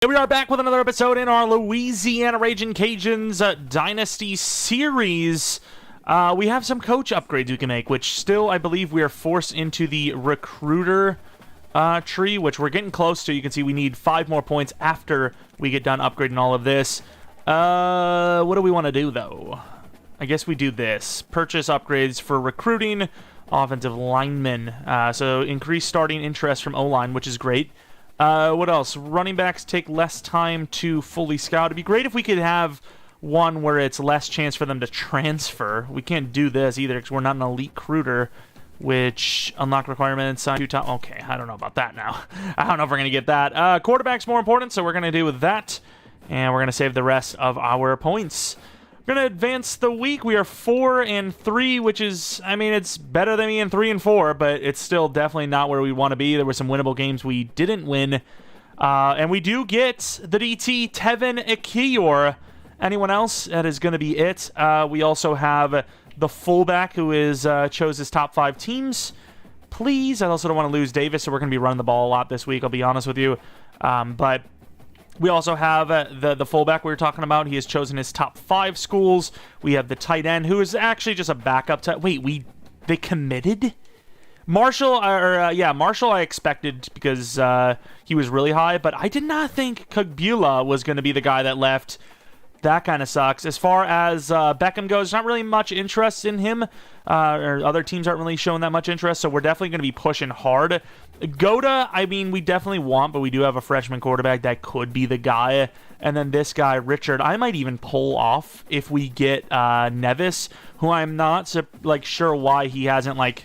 Here we are back with another episode in our Louisiana Ragin Cajuns Dynasty series. We have some coach upgrades we can make, which still, I believe, we are forced into the recruiter tree, which we're getting close to. You can see we need 5 more points after we get done upgrading all of this. What do we want to do, though? I guess we do this. Purchase upgrades for recruiting offensive linemen. So increase starting interest from O-line, which is great. What else? Running backs take less time to fully scout. It'd be great if we could have one where it's less chance for them to transfer. We can't do this either because we're not an elite recruiter, which unlock requirements, sign 2 top. Okay, I don't know about that now. I don't know if we're going to get that. Quarterback's more important, so we're going to do that, and we're going to save the rest of our points. We're going to advance the week. We are 4-3, which is, I mean, it's better than being 3-4, but it's still definitely not where we want to be. There were some winnable games we didn't win. And we do get the DT, Tevin Akiyor. Anyone else? That is going to be it. We also have the fullback who is chose his top 5 teams. Please. I also don't want to lose Davis, so we're going to be running the ball a lot this week, I'll be honest with you. But we also have the fullback we were talking about. He has chosen his top 5 schools. We have the tight end, who is actually just a backup. Wait, they committed? Marshall, Marshall I expected because he was really high, but I did not think Kagbula was going to be the guy that left. That kind of sucks. As far as Beckham goes, not really much interest in him, or other teams aren't really showing that much interest, so we're definitely going to be pushing hard. Goda, I mean, we definitely want, but we do have a freshman quarterback that could be the guy. And then this guy, Richard, I might even pull off if we get Nevis, who I'm not sure why he hasn't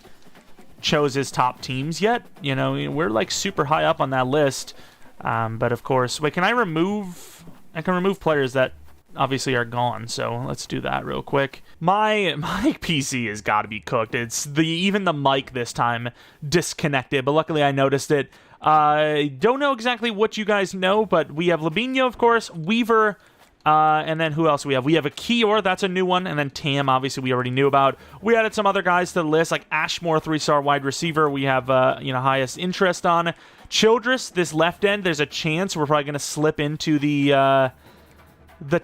chose his top teams yet. You know, we're super high up on that list. But of course, wait, can I remove? I can remove players that obviously are gone, so let's do that real quick. My PC has got to be cooked. It's even the mic this time disconnected, but luckily I noticed it. I don't know exactly what you guys know, but we have Labinho, of course, Weaver, and then who else do we have? We have a Kior, that's a new one, and then Tam, obviously we already knew about. We added some other guys to the list, like Ashmore, 3-star wide receiver. We have highest interest on. Childress, this left end, there's a chance we're probably going to slip into the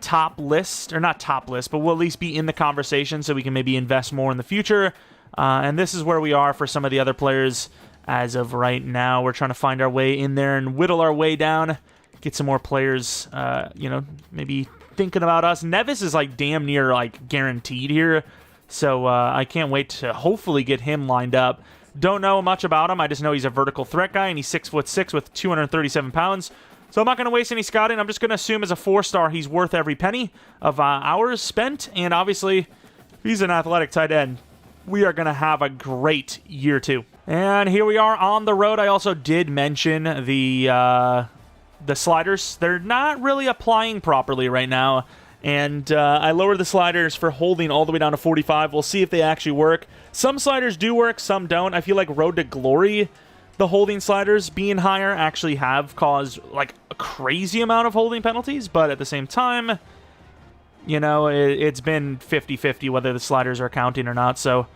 top list, or not top list, but we'll at least be in the conversation so we can maybe invest more in the future. And this is where we are for some of the other players as of right now. We're trying to find our way in there and whittle our way down, get some more players, maybe thinking about us. Nevis is damn near guaranteed here, so I can't wait to hopefully get him lined up. Don't know much about him. I just know he's a vertical threat guy, and he's 6'6" with 237 pounds. So I'm not going to waste any scouting. I'm just going to assume as a 4-star he's worth every penny of hours spent. And obviously, if he's an athletic tight end, we are going to have a great year 2. And here we are on the road. I also did mention the sliders. They're not really applying properly right now. And I lowered the sliders for holding all the way down to 45. We'll see if they actually work. Some sliders do work, some don't. I feel like Road to Glory, the holding sliders being higher actually have caused a crazy amount of holding penalties, but at the same time, it's been 50-50 whether the sliders are counting or not, so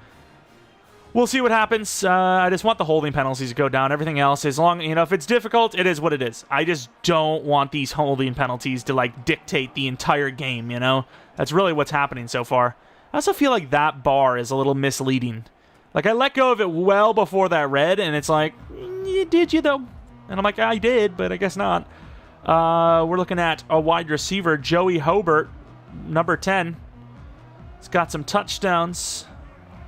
we'll see what happens. I just want the holding penalties to go down. Everything else, as long, if it's difficult, it is what it is. I just don't want these holding penalties to dictate the entire game, That's really what's happening so far. I also feel like that bar is a little misleading. I let go of it well before that red, and it's did you, though? And I'm like, I did, but I guess not. We're looking at a wide receiver, Joey Hobart, number 10. He's got some touchdowns,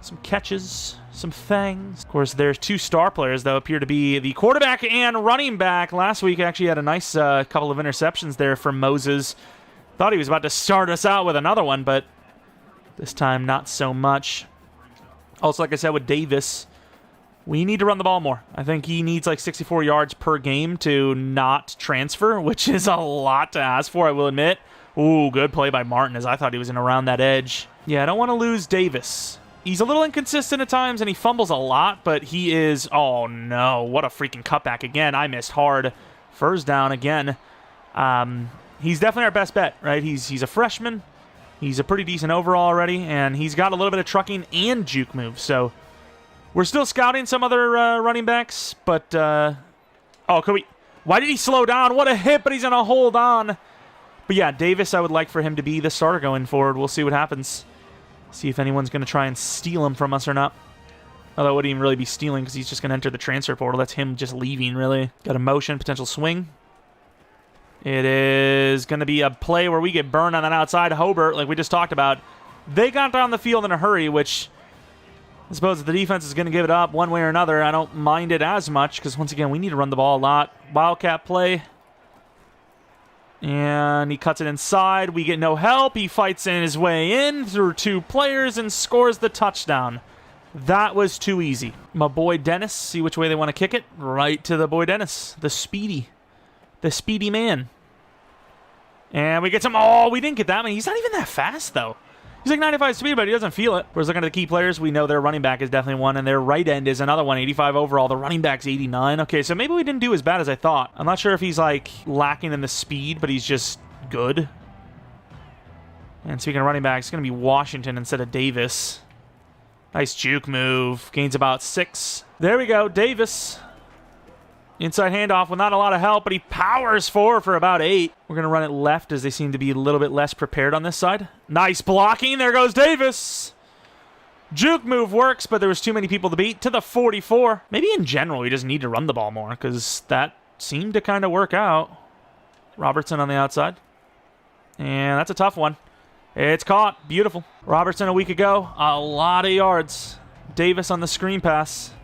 some catches, some things. Of course, there's 2 star players, though, appear to be the quarterback and running back. Last week, actually had a nice couple of interceptions there from Moses. Thought he was about to start us out with another one, but this time, not so much. Also, like I said, with Davis, we need to run the ball more. I think he needs 64 yards per game to not transfer, which is a lot to ask for, I will admit. Ooh, good play by Martin, as I thought he was in around that edge. Yeah, I don't want to lose Davis. He's a little inconsistent at times, and he fumbles a lot, but he is... Oh, no. What a freaking cutback again. I missed hard. First down again. He's definitely our best bet, right? He's a freshman. He's a pretty decent overall already, and he's got a little bit of trucking and juke moves, so we're still scouting some other running backs, but oh, could we Why did he slow down? What a hit, but he's going to hold on. But yeah, Davis, I would like for him to be the starter going forward. We'll see what happens. See if anyone's going to try and steal him from us or not. Although it wouldn't even really be stealing because he's just going to enter the transfer portal. That's him just leaving, really. Got a motion, potential swing. It is going to be a play where we get burned on that outside. Hobart, like we just talked about, they got down the field in a hurry, which I suppose if the defense is going to give it up one way or another, I don't mind it as much because, once again, we need to run the ball a lot. Wildcat play. And he cuts it inside. We get no help. He fights in his way in through 2 players and scores the touchdown. That was too easy. My boy Dennis, see which way they want to kick it? Right to the boy Dennis, the speedy man. And we get some, oh, we didn't get that many. He's not even that fast, though. He's like 95 speed, but he doesn't feel it. Whereas looking at the key players, we know their running back is definitely one, and their right end is another one, 85 overall. The running back's 89. Okay, so maybe we didn't do as bad as I thought. I'm not sure if he's, like, lacking in the speed, but he's just good. And speaking of running backs, it's going to be Washington instead of Davis. Nice juke move. Gains about 6. There we go, Davis. Inside handoff with not a lot of help, but he powers for about 8. We're going to run it left as they seem to be a little bit less prepared on this side. Nice blocking. There goes Davis. Juke move works, but there was too many people to beat. To the 44. Maybe in general we just need to run the ball more because that seemed to kind of work out. Robertson on the outside. And that's a tough one. It's caught. Beautiful. Robertson a week ago. A lot of yards. Davis on the screen pass.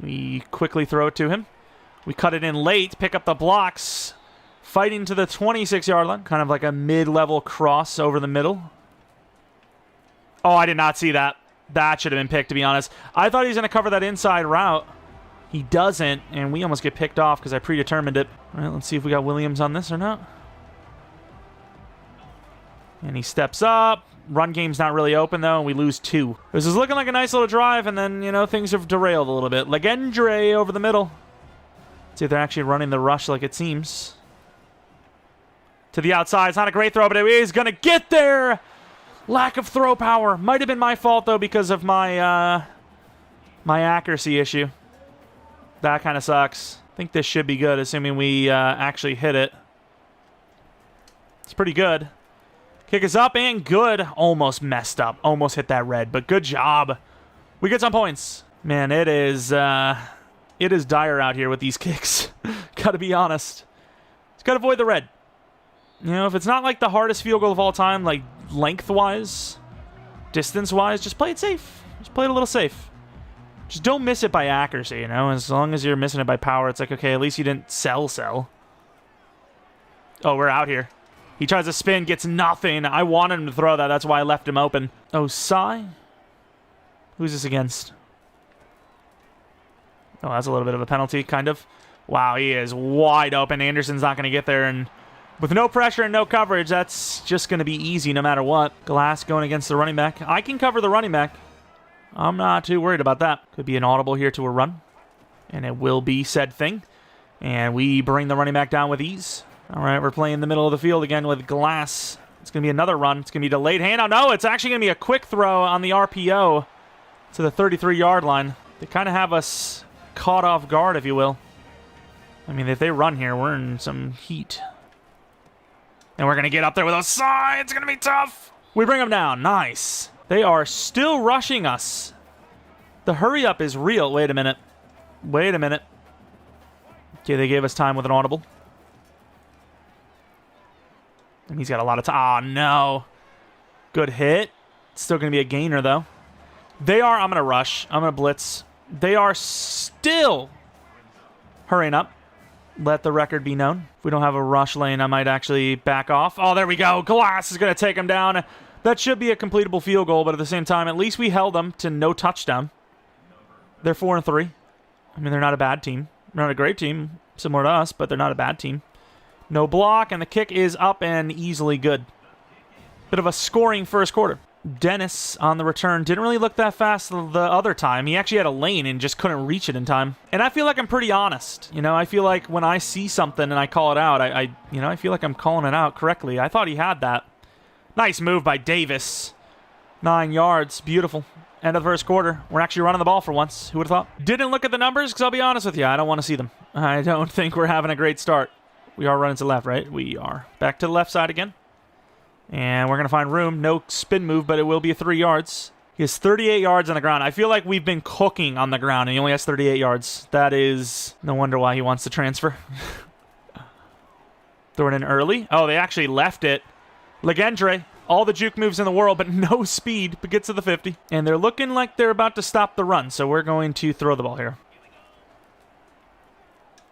We quickly throw it to him. We cut it in late, pick up the blocks. Fighting to the 26-yard line. Kind of like a mid-level cross over the middle. Oh, I did not see that. That should have been picked, to be honest. I thought he was going to cover that inside route. He doesn't, and we almost get picked off because I predetermined it. All right, let's see if we got Williams on this or not. And he steps up. Run game's not really open, though, and we lose 2. This is looking like a nice little drive, and then, you know, things have derailed a little bit. Legendre over the middle. See if they're actually running the rush like it seems. To the outside. It's not a great throw, but he's going to get there. Lack of throw power. Might have been my fault, though, because of my my accuracy issue. That kind of sucks. I think this should be good, assuming we actually hit it. It's pretty good. Kick is up and good. Almost messed up. Almost hit that red, but good job. We get some points. Man, it is dire out here with these kicks. Gotta be honest. Just gotta avoid the red. You know, if it's not like the hardest field goal of all time, like lengthwise, distance-wise, just play it safe. Just play it a little safe. Just don't miss it by accuracy, you know? As long as you're missing it by power, it's like, okay, at least you didn't sell. Oh, we're out here. He tries to spin, gets nothing. I wanted him to throw that. That's why I left him open. Osai? Who's this against? Oh, that's a little bit of a penalty, kind of. Wow, he is wide open. Anderson's not going to get there. And with no pressure and no coverage, that's just going to be easy no matter what. Glass going against the running back. I can cover the running back. I'm not too worried about that. Could be an audible here to a run. And it will be said thing. And we bring the running back down with ease. All right, we're playing in the middle of the field again with Glass. It's going to be another run. It's going to be delayed handout. No, it's actually going to be a quick throw on the RPO to the 33-yard line. They kind of have us caught off guard, if you will. I mean, if they run here, we're in some heat. And we're going to get up there with Osai. It's going to be tough. We bring them down. Nice. They are still rushing us. The hurry up is real. Wait a minute. Wait a minute. Okay, they gave us time with an audible. And he's got a lot of time. Oh, no. Good hit. Still going to be a gainer, though. They are... I'm going to rush. I'm going to blitz. They are still hurrying up. Let the record be known. If we don't have a rush lane, I might actually back off. Oh, there we go. Glass is going to take him down. That should be a completable field goal, but at the same time, at least we held them to no touchdown. They're 4-3. I mean, they're not a bad team. They're not a great team, similar to us, but they're not a bad team. No block, and the kick is up and easily good. Bit of a scoring first quarter. Dennis on the return didn't really look that fast the other time. He actually had a lane and just couldn't reach it in time. And I feel like I'm pretty honest. You know, I feel like when I see something and I call it out, I feel like I'm calling it out correctly. I thought he had that. Nice move by Davis. 9 yards. Beautiful. End of the first quarter. We're actually running the ball for once. Who would have thought? Didn't look at the numbers because I'll be honest with you, I don't want to see them. I don't think we're having a great start. We are running to the left, right? We are. Back to the left side again. And we're going to find room. No spin move, but it will be 3 yards. He has 38 yards on the ground. I feel like we've been cooking on the ground, and he only has 38 yards. That is no wonder why he wants to transfer. Throw it in early. Oh, they actually left it. Legendre, all the juke moves in the world, but no speed, but gets to the 50. And they're looking like they're about to stop the run, so we're going to throw the ball here.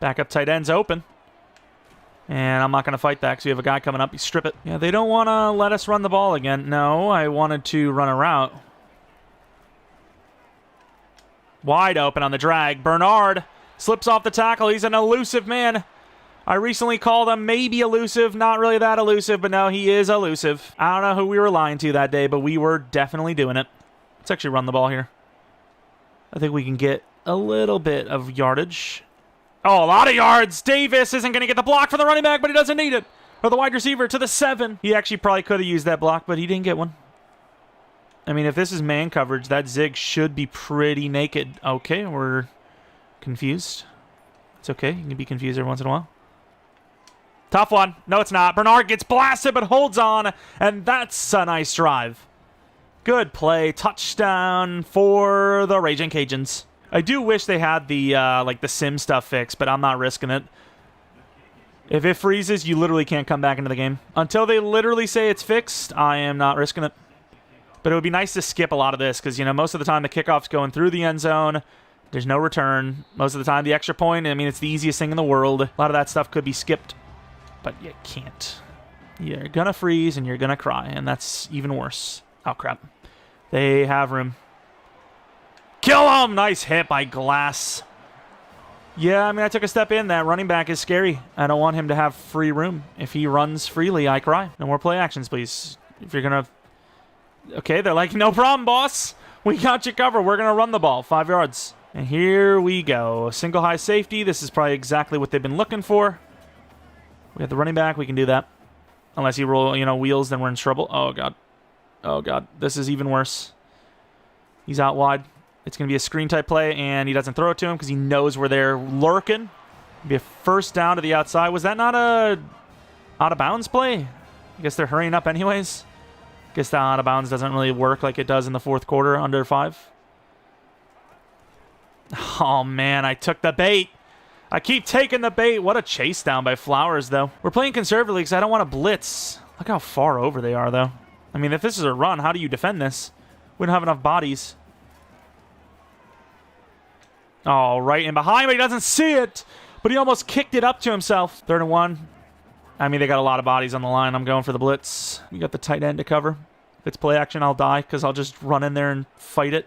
Backup tight end's open. And I'm not going to fight that because we have a guy coming up. You strip it. Yeah, they don't want to let us run the ball again. No, I wanted to run a route. Wide open on the drag. Bernard slips off the tackle. He's an elusive man. I recently called him maybe elusive. Not really that elusive, but no, he is elusive. I don't know who we were lying to that day, but we were definitely doing it. Let's actually run the ball here. I think we can get a little bit of yardage. Oh, a lot of yards. Davis isn't going to get the block for the running back, but he doesn't need it. Or the wide receiver to the 7. He actually probably could have used that block, but he didn't get one. I mean, if this is man coverage, that zig should be pretty naked. Okay, we're confused. It's okay. You can be confused every once in a while. Tough one. No, it's not. Bernard gets blasted, but holds on, and that's a nice drive. Good play. Touchdown for the Ragin Cajuns. I do wish they had the like the sim stuff fixed, but I'm not risking it. If it freezes, you literally can't come back into the game. Until they literally say it's fixed, I am not risking it. But it would be nice to skip a lot of this because, you know, most of the time the kickoff's going through the end zone. There's no return. Most of the time the extra point, I mean, it's the easiest thing in the world. A lot of that stuff could be skipped, but you can't. You're going to freeze and you're going to cry, and that's even worse. Oh, crap. They have room. Kill him! Nice hit by Glass. Yeah, I mean, I took a step in. That running back is scary. I don't want him to have free room. If he runs freely, I cry. No more play actions, please. If you're going to... Okay, they're like, no problem, boss. We got you covered. We're going to run the ball. 5 yards. And here we go. Single high safety. This is probably exactly what they've been looking for. We have the running back. We can do that. Unless he wheels, then we're in trouble. Oh, God. Oh, God. This is even worse. He's out wide. It's going to be a screen type play, and he doesn't throw it to him because he knows we're there lurking. It'll be a first down to the outside. Was that not a out of bounds play? I guess they're hurrying up anyways. I guess the out of bounds doesn't really work like it does in the fourth quarter under 5. Oh, man, I took the bait. I keep taking the bait. What a chase down by Flowers, though. We're playing conservatively because I don't want to blitz. Look how far over they are, though. I mean, if this is a run, how do you defend this? We don't have enough bodies. Oh, right in behind, but he doesn't see it. But he almost kicked it up to himself. 3rd and 1. I mean, they got a lot of bodies on the line. I'm going for the blitz. We got the tight end to cover. If it's play action, I'll die because I'll just run in there and fight it.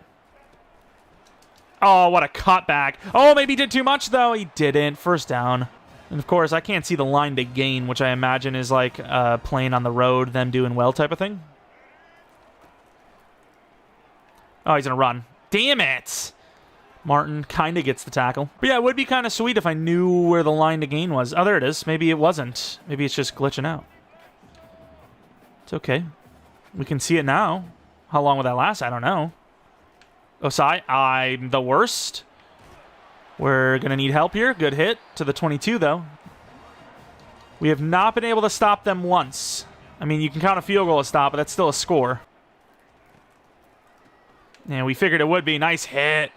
Oh, what a cutback. Oh, maybe he did too much, though. He didn't. First down. And, of course, I can't see the line to gain, which I imagine is like playing on the road, them doing well type of thing. Oh, he's going to run. Damn it. Martin kind of gets the tackle. But yeah, it would be kind of sweet if I knew where the line to gain was. Oh, there it is. Maybe it wasn't. Maybe it's just glitching out. It's okay. We can see it now. How long will that last? I don't know. Osai, I'm the worst. We're going to need help here. Good hit to the 22, though. We have not been able to stop them once. I mean, you can count a field goal as stop, but that's still a score. And we figured it would be. Nice hit.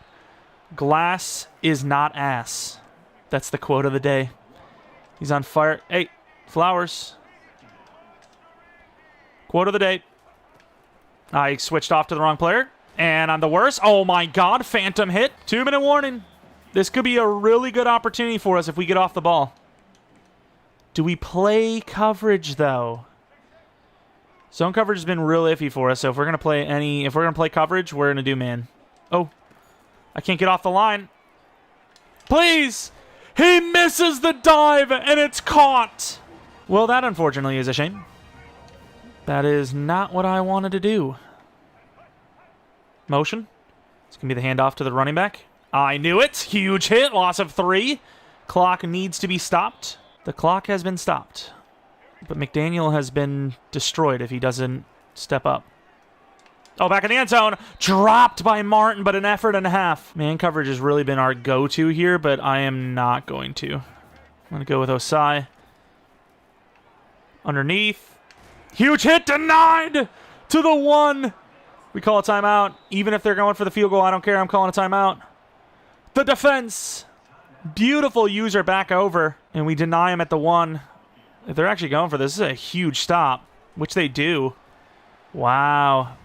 Glass is not ass. That's the quote of the day. He's on fire. Hey, Flowers. Quote of the day. I switched off to the wrong player. And I'm the worst. Oh, my God. Phantom hit. 2-minute warning. This could be a really good opportunity for us if we get off the ball. Do we play coverage, though? Zone coverage has been real iffy for us. So if we're going to play coverage, we're going to do man. Oh. I can't get off the line. Please! He misses the dive, and it's caught! Well, that unfortunately is a shame. That is not what I wanted to do. Motion. It's going to be the handoff to the running back. I knew it. Huge hit. Loss of 3. Clock needs to be stopped. The clock has been stopped. But McDaniel has been destroyed if he doesn't step up. Oh, back in the end zone. Dropped by Martin, but an effort and a half. Man coverage has really been our go-to here, but I am not going to. I'm going to go with Osai. Underneath. Huge hit, denied to the 1. We call a timeout. Even if they're going for the field goal, I don't care. I'm calling a timeout. The defense. Beautiful user back over, and we deny him at the 1. If they're actually going for this, this is a huge stop, which they do. Wow.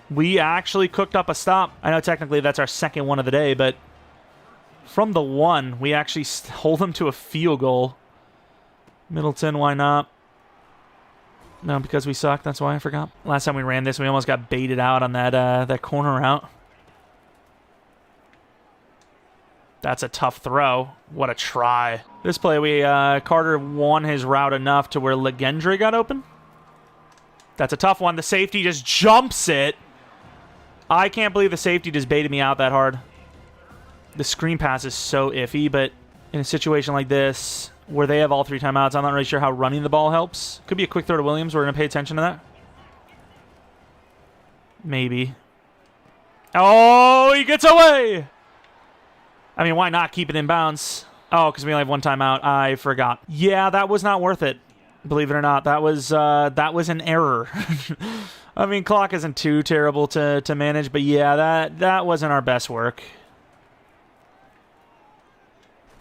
We actually cooked up a stop. I know technically that's our second one of the day, but from the 1, we actually hold them to a field goal. Middleton, why not? No, because we suck. That's why I forgot. Last time we ran this, we almost got baited out on that corner route. That's a tough throw. What a try. This play, Carter won his route enough to where Legendre got open. That's a tough one. The safety just jumps it. I can't believe the safety just baited me out that hard. The screen pass is so iffy, but in a situation like this, where they have all 3 timeouts, I'm not really sure how running the ball helps. Could be a quick throw to Williams. We're going to pay attention to that. Maybe. Oh, he gets away! I mean, why not keep it in bounds? Oh, because we only have 1 timeout. I forgot. Yeah, that was not worth it. Believe it or not, that was an error. I mean, clock isn't too terrible to manage, but yeah, that wasn't our best work.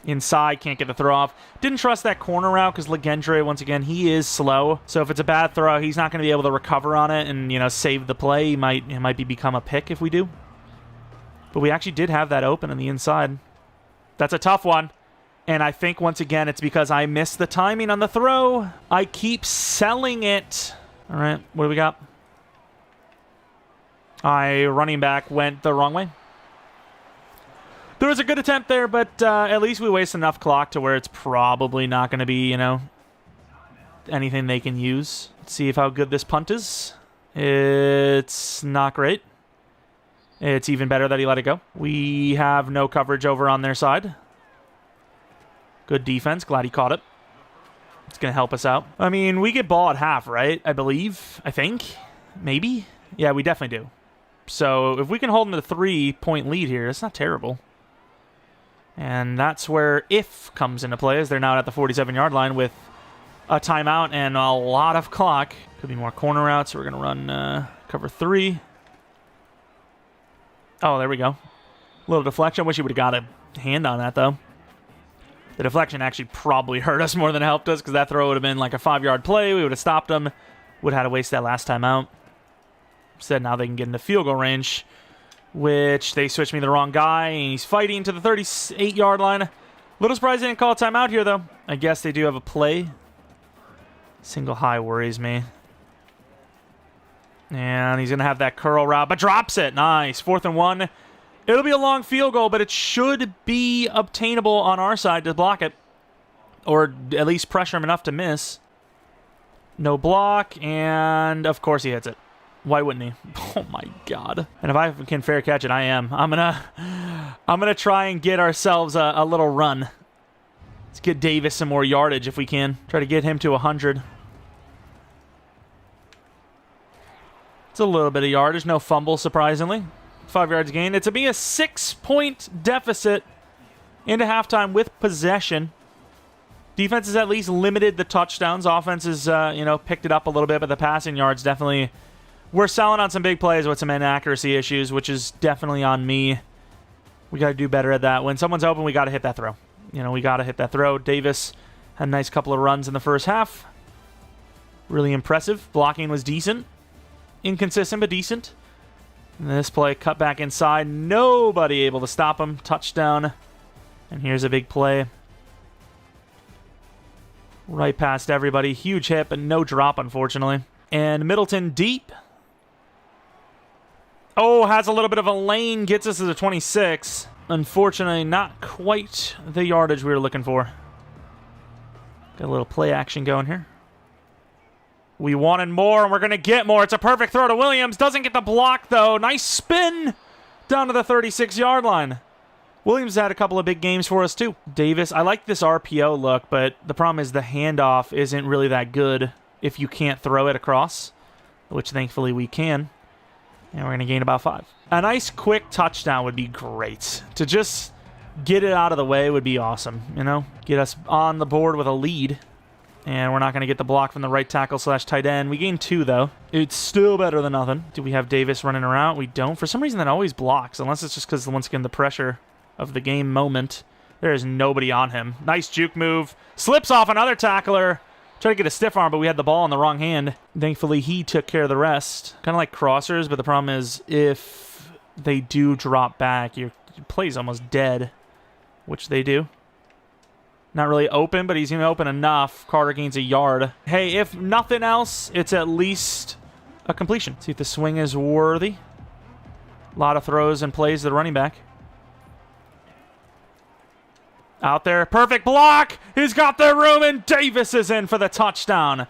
Inside, can't get the throw off. Didn't trust that corner route because Legendre, once again, he is slow. So if it's a bad throw, he's not going to be able to recover on it and, you know, save the play. It might become a pick if we do. But we actually did have that open on the inside. That's a tough one. And I think, once again, it's because I missed the timing on the throw. I keep selling it. All right, what do we got? Running back went the wrong way. There was a good attempt there, but at least we waste enough clock to where it's probably not going to be, you know, anything they can use. Let's see how good this punt is. It's not great. It's even better that he let it go. We have no coverage over on their side. Good defense. Glad he caught it. It's going to help us out. I mean, we get ball at half, right? I believe. I think. Maybe. Yeah, we definitely do. So if we can hold them to the 3-point lead here, it's not terrible. And that's where if comes into play, as they're now at the 47-yard line with a timeout and a lot of clock. Could be more corner routes, so we're going to run cover 3. Oh, there we go. A little deflection. Wish he would have got a hand on that, though. The deflection actually probably hurt us more than it helped us because that throw would have been like a 5-yard play. We would have stopped him. Would have had to waste that last time out. Instead, now they can get into field goal range, which they switched me the wrong guy, and he's fighting to the 38-yard line. Little surprised they didn't call a timeout here, though. I guess they do have a play. Single high worries me. And he's going to have that curl route, but drops it. Nice. 4th and 1. It'll be a long field goal, but it should be obtainable on our side to block it. Or at least pressure him enough to miss. No block, and of course he hits it. Why wouldn't he? Oh my god. And if I can fair catch it, I am. I'm gonna try and get ourselves a little run. Let's get Davis some more yardage if we can. Try to get him to 100. It's a little bit of yardage. No fumble, surprisingly. 5 yards gain. It's a 6-point deficit into halftime with possession. Defense has at least limited the touchdowns. Offense has, picked it up a little bit, but the passing yards definitely... We're selling on some big plays with some inaccuracy issues, which is definitely on me. We got to do better at that. When someone's open, we got to hit that throw. We got to hit that throw. Davis had a nice couple of runs in the first half. Really impressive. Blocking was decent. Inconsistent, but decent. And this play, cut back inside. Nobody able to stop him. Touchdown. And here's a big play. Right past everybody. Huge hit, but no drop, unfortunately. And Middleton deep. Oh, has a little bit of a lane. Gets us to the 26. Unfortunately, not quite the yardage we were looking for. Got a little play action going here. We wanted more, and we're going to get more. It's a perfect throw to Williams. Doesn't get the block, though. Nice spin down to the 36-yard line. Williams had a couple of big games for us, too. Davis, I like this RPO look, but the problem is the handoff isn't really that good if you can't throw it across, which thankfully we can. And we're going to gain about 5. A nice quick touchdown would be great. To just get it out of the way would be awesome, you know? Get us on the board with a lead. And we're not going to get the block from the right tackle / tight end. We gained 2, though. It's still better than nothing. Do we have Davis running around? We don't. For some reason, that always blocks, unless it's just because, once again, the pressure of the game moment. There is nobody on him. Nice juke move. Slips off another tackler. Tried to get a stiff arm, but we had the ball in the wrong hand. Thankfully, he took care of the rest. Kind of like crossers, but the problem is if they do drop back, your play's almost dead, which they do. Not really open, but he's going to open enough. Carter gains a yard. Hey, if nothing else, it's at least a completion. See if the swing is worthy. A lot of throws and plays to the running back. Out there. Perfect block. He's got the room, and Davis is in for the touchdown.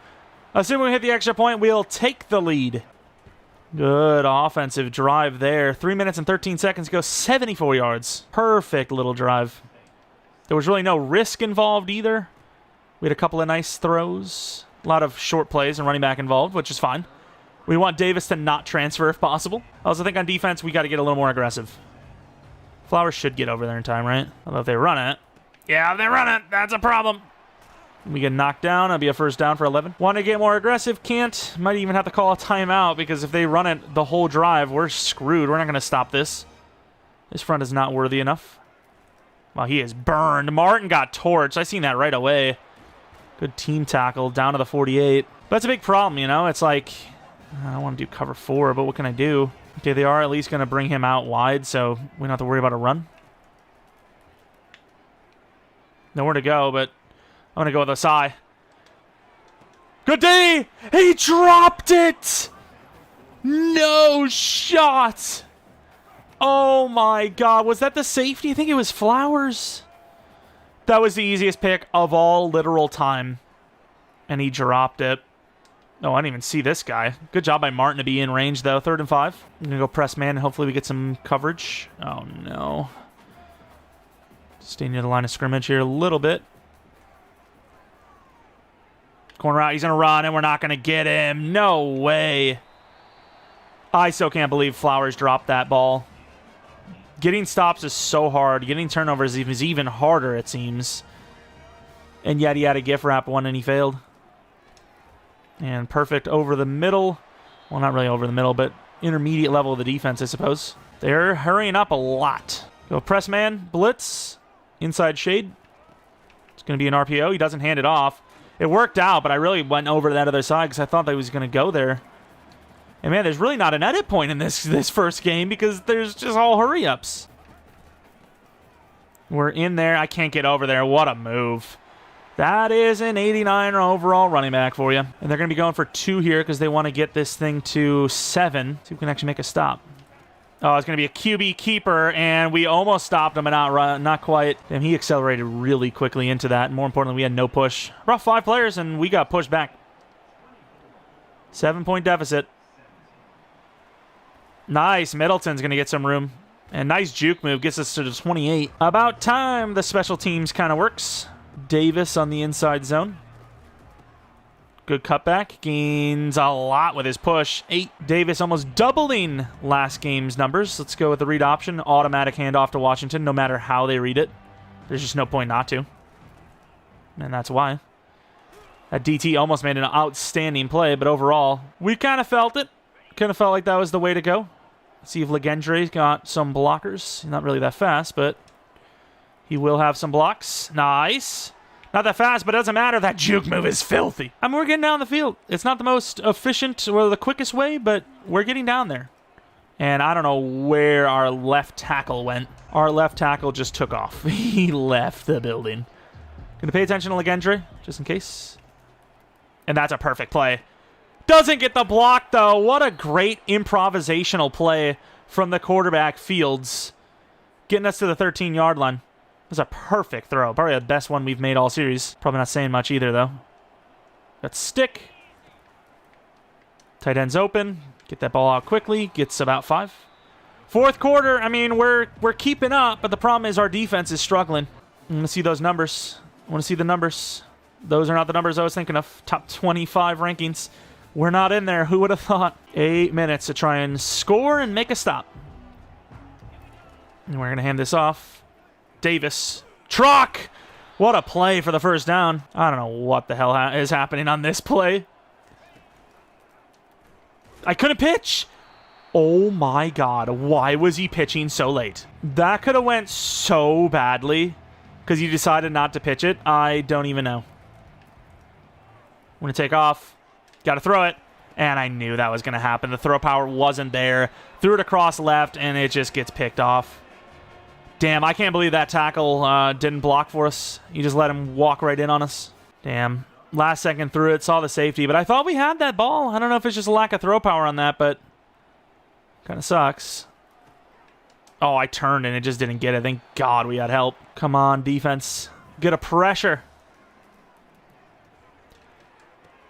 Assuming we hit the extra point, we'll take the lead. Good offensive drive there. 3 minutes and 13 seconds ago, 74 yards. Perfect little drive. There was really no risk involved either. We had a couple of nice throws. A lot of short plays and running back involved, which is fine. We want Davis to not transfer if possible. I also think on defense, we got to get a little more aggressive. Flowers should get over there in time, right? Although if they run it. Yeah, if they run it, that's a problem. We get knocked down. That'll be a first down for 11. Want to get more aggressive? Can't. Might even have to call a timeout because if they run it the whole drive, we're screwed. We're not going to stop this. This front is not worthy enough. Wow, he is burned. Martin got torched. I seen that right away. Good team tackle down to the 48. But that's a big problem, you know? It's like, I don't want to do cover 4, but what can I do? Okay, they are at least going to bring him out wide, so we don't have to worry about a run. Nowhere to go, but I'm going to go with Osai. Good D! He dropped it! No shot! Oh my god, was that the safety? I think it was Flowers. That was the easiest pick of all literal time. And he dropped it. Oh, I didn't even see this guy. Good job by Martin to be in range, though. 3rd and 5. I'm going to go press man, and hopefully we get some coverage. Oh, no. Stay near the line of scrimmage here a little bit. Corner out, he's going to run, and we're not going to get him. No way. I so can't believe Flowers dropped that ball. Getting stops is so hard. Getting turnovers is even harder, it seems. And yet he had a gift wrap one, and he failed. And perfect over the middle. Well, not really over the middle, but intermediate level of the defense, I suppose. They're hurrying up a lot. Go press man, blitz, inside shade. It's going to be an RPO. He doesn't hand it off. It worked out, but I really went over to that other side because I thought that he was going to go there. And man, there's really not an edit point in this first game because there's just all hurry-ups. We're in there. I can't get over there. What a move. That is an 89 overall running back for you. And they're going to be going for 2 here because they want to get this thing to 7. See if we can actually make a stop. Oh, it's going to be a QB keeper, and we almost stopped him, but not quite. And he accelerated really quickly into that. And more importantly, we had no push. Brought 5 players, and we got pushed back. 7-point deficit. Nice. Middleton's going to get some room. And nice juke move gets us to the 28. About time the special teams kind of works. Davis on the inside zone. Good cutback. Gains a lot with his push. 8. Davis almost doubling last game's numbers. Let's go with the read option. Automatic handoff to Washington no matter how they read it. There's just no point not to. And that's why. That DT almost made an outstanding play, but overall, we kind of felt it. Kind of felt like that was the way to go. See if Legendre's got some blockers. He's not really that fast, but he will have some blocks. Nice. Not that fast, but it doesn't matter. That juke move is filthy. I mean, we're getting down the field. It's not the most efficient or the quickest way, but we're getting down there. And I don't know where our left tackle went. Our left tackle just took off. He left the building. Gonna pay attention to Legendre, just in case. And that's a perfect play. Doesn't get the block, though. What a great improvisational play from the quarterback, Fields. Getting us to the 13-yard line. It was a perfect throw. Probably the best one we've made all series. Probably not saying much either, though. Got stick. Tight end's open. Get that ball out quickly. Gets about 5. Fourth quarter, I mean, we're keeping up, but the problem is our defense is struggling. I want to see those numbers. I want to see the numbers. Those are not the numbers I was thinking of. Top 25 rankings. We're not in there. Who would have thought? 8 minutes to try and score and make a stop. And we're going to hand this off. Davis. Truck! What a play for the first down. I don't know what the hell is happening on this play. I couldn't pitch. Oh my God. Why was he pitching so late? That could have went so badly because you decided not to pitch it. I don't even know. I'm going to take off. Got to throw it. And I knew that was going to happen. The throw power wasn't there. Threw it across left, and it just gets picked off. Damn, I can't believe that tackle didn't block for us. You just let him walk right in on us. Damn. Last second threw it, saw the safety, but I thought we had that ball. I don't know if it's just a lack of throw power on that, but kind of sucks. Oh, I turned and it just didn't get it. Thank God we had help. Come on, defense. Get a pressure.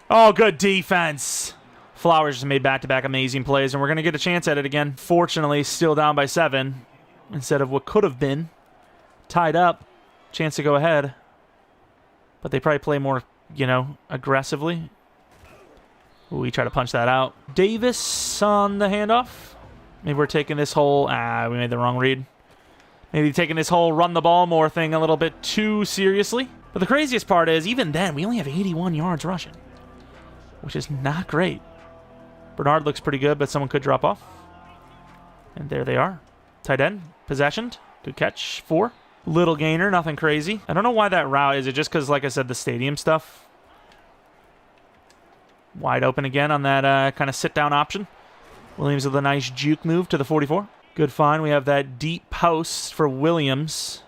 Oh, good defense. Flowers just made back-to-back amazing plays, and we're going to get a chance at it again. Fortunately, still down by 7 instead of what could have been. Tied up. Chance to go ahead. But they probably play more, you know, aggressively. Ooh, we try to punch that out. Davis on the handoff. Maybe we're taking this whole... we made the wrong read. Maybe taking this whole run the ball more thing a little bit too seriously. But the craziest part is, even then, we only have 81 yards rushing, which is not great. Bernard looks pretty good, but someone could drop off. And there they are. Tight end, possessioned. Good catch, 4. Little gainer, nothing crazy. I don't know why that route is. It just because, like I said, the stadium stuff? Wide open again on that kind of sit-down option. Williams with a nice juke move to the 44. Good find. We have that deep post for Williams.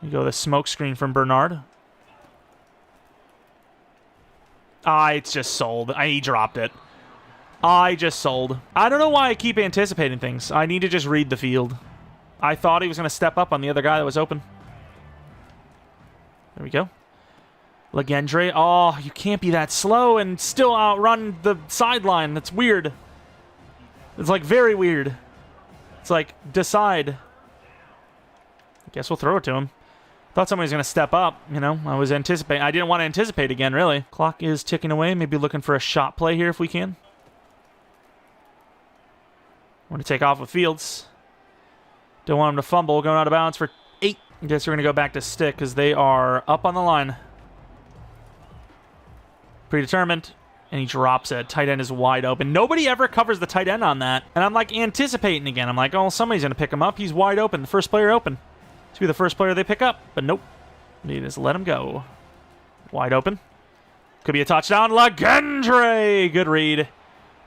We go the smoke screen from Bernard. It's just sold. He dropped it. I just sold. I don't know why I keep anticipating things. I need to just read the field. I thought he was going to step up on the other guy that was open. There we go. Legendre. Oh, you can't be that slow and still outrun the sideline. That's weird. It's like very weird. It's like, decide. I guess we'll throw it to him. Thought somebody was going to step up, you know. I was anticipating. I didn't want to anticipate again, really. Clock is ticking away. Maybe looking for a shot play here if we can. We're going to take off with Fields. Don't want him to fumble. Going out of bounds for 8. I guess we're going to go back to stick because they are up on the line. Predetermined. And he drops it. Tight end is wide open. Nobody ever covers the tight end on that. And I'm like anticipating again. I'm like, oh, somebody's going to pick him up. He's wide open. The first player open. To be the first player they pick up. But nope. They just let him go. Wide open. Could be a touchdown. Legendre! Good read.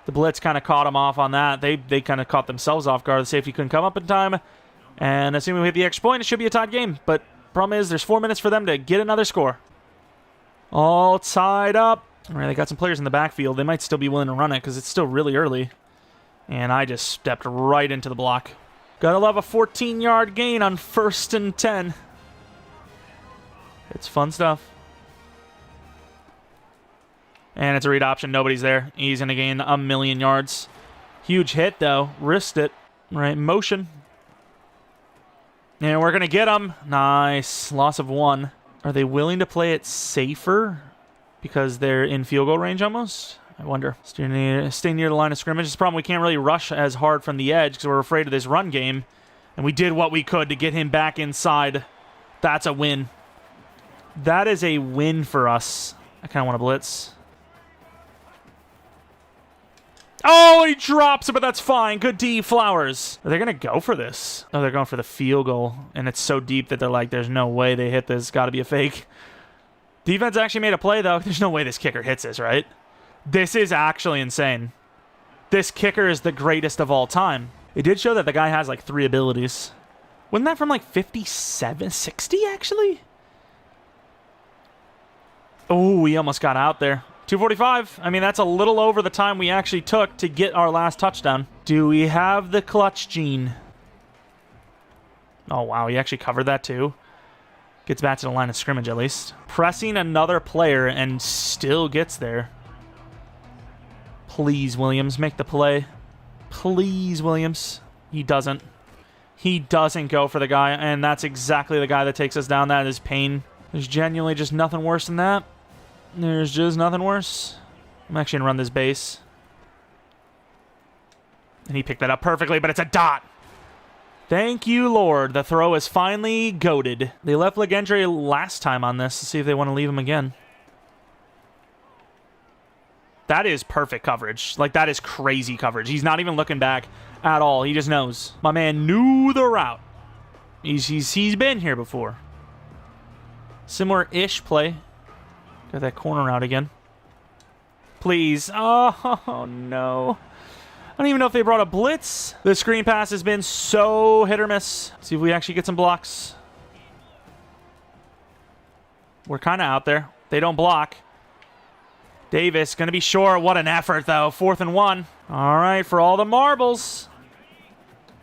The blitz kind of caught him off on that. They kind of caught themselves off guard. The safety couldn't come up in time. And assuming we hit the extra point, it should be a tied game. But problem is, there's 4 minutes for them to get another score. All tied up. All right, they got some players in the backfield. They might still be willing to run it because it's still really early. And I just stepped right into the block. Gotta love a 14-yard gain on 1st and 10. It's fun stuff. And it's a read option. Nobody's there. He's going to gain 1,000,000 yards. Huge hit, though. Risked it. Right, motion. And we're going to get him. Nice. Loss of 1. Are they willing to play it safer because they're in field goal range almost? I wonder. Stay near the line of scrimmage. It's a problem. We can't really rush as hard from the edge because we're afraid of this run game. And we did what we could to get him back inside. That's a win. That is a win for us. I kind of want to blitz. Oh, he drops it, but that's fine. Good D, Flowers. Are they going to go for this? Oh, they're going for the field goal. And it's so deep that they're like, there's no way they hit this. Got to be a fake. Defense actually made a play, though. There's no way this kicker hits this, right? This is actually insane. This kicker is the greatest of all time. It did show that the guy has like 3 abilities. Wasn't that from like 57, 60 actually? Oh, we almost got out there. 2:45. I mean, that's a little over the time we actually took to get our last touchdown. Do we have the clutch gene? Oh, wow. He actually covered that too. Gets back to the line of scrimmage at least. Pressing another player and still gets there. Please, Williams, make the play. Please, Williams. He doesn't. He doesn't go for the guy, and that's exactly the guy that takes us down. That is pain. There's genuinely just nothing worse than that. There's just nothing worse. I'm actually going to run this base. And he picked that up perfectly, but it's a dot. Thank you, Lord. The throw is finally goated. They left Legendre last time on this. Let's see if they want to leave him again. That is perfect coverage. Like, that is crazy coverage. He's not even looking back at all. He just knows. My man knew the route. He's been here before. Similar-ish play. Got that corner out again. Please. Oh, no. I don't even know if they brought a blitz. The screen pass has been so hit or miss. See if we actually get some blocks. We're kind of out there. They don't block. Davis going to be short. What an effort, though. 4th and 1. All right, for all the marbles.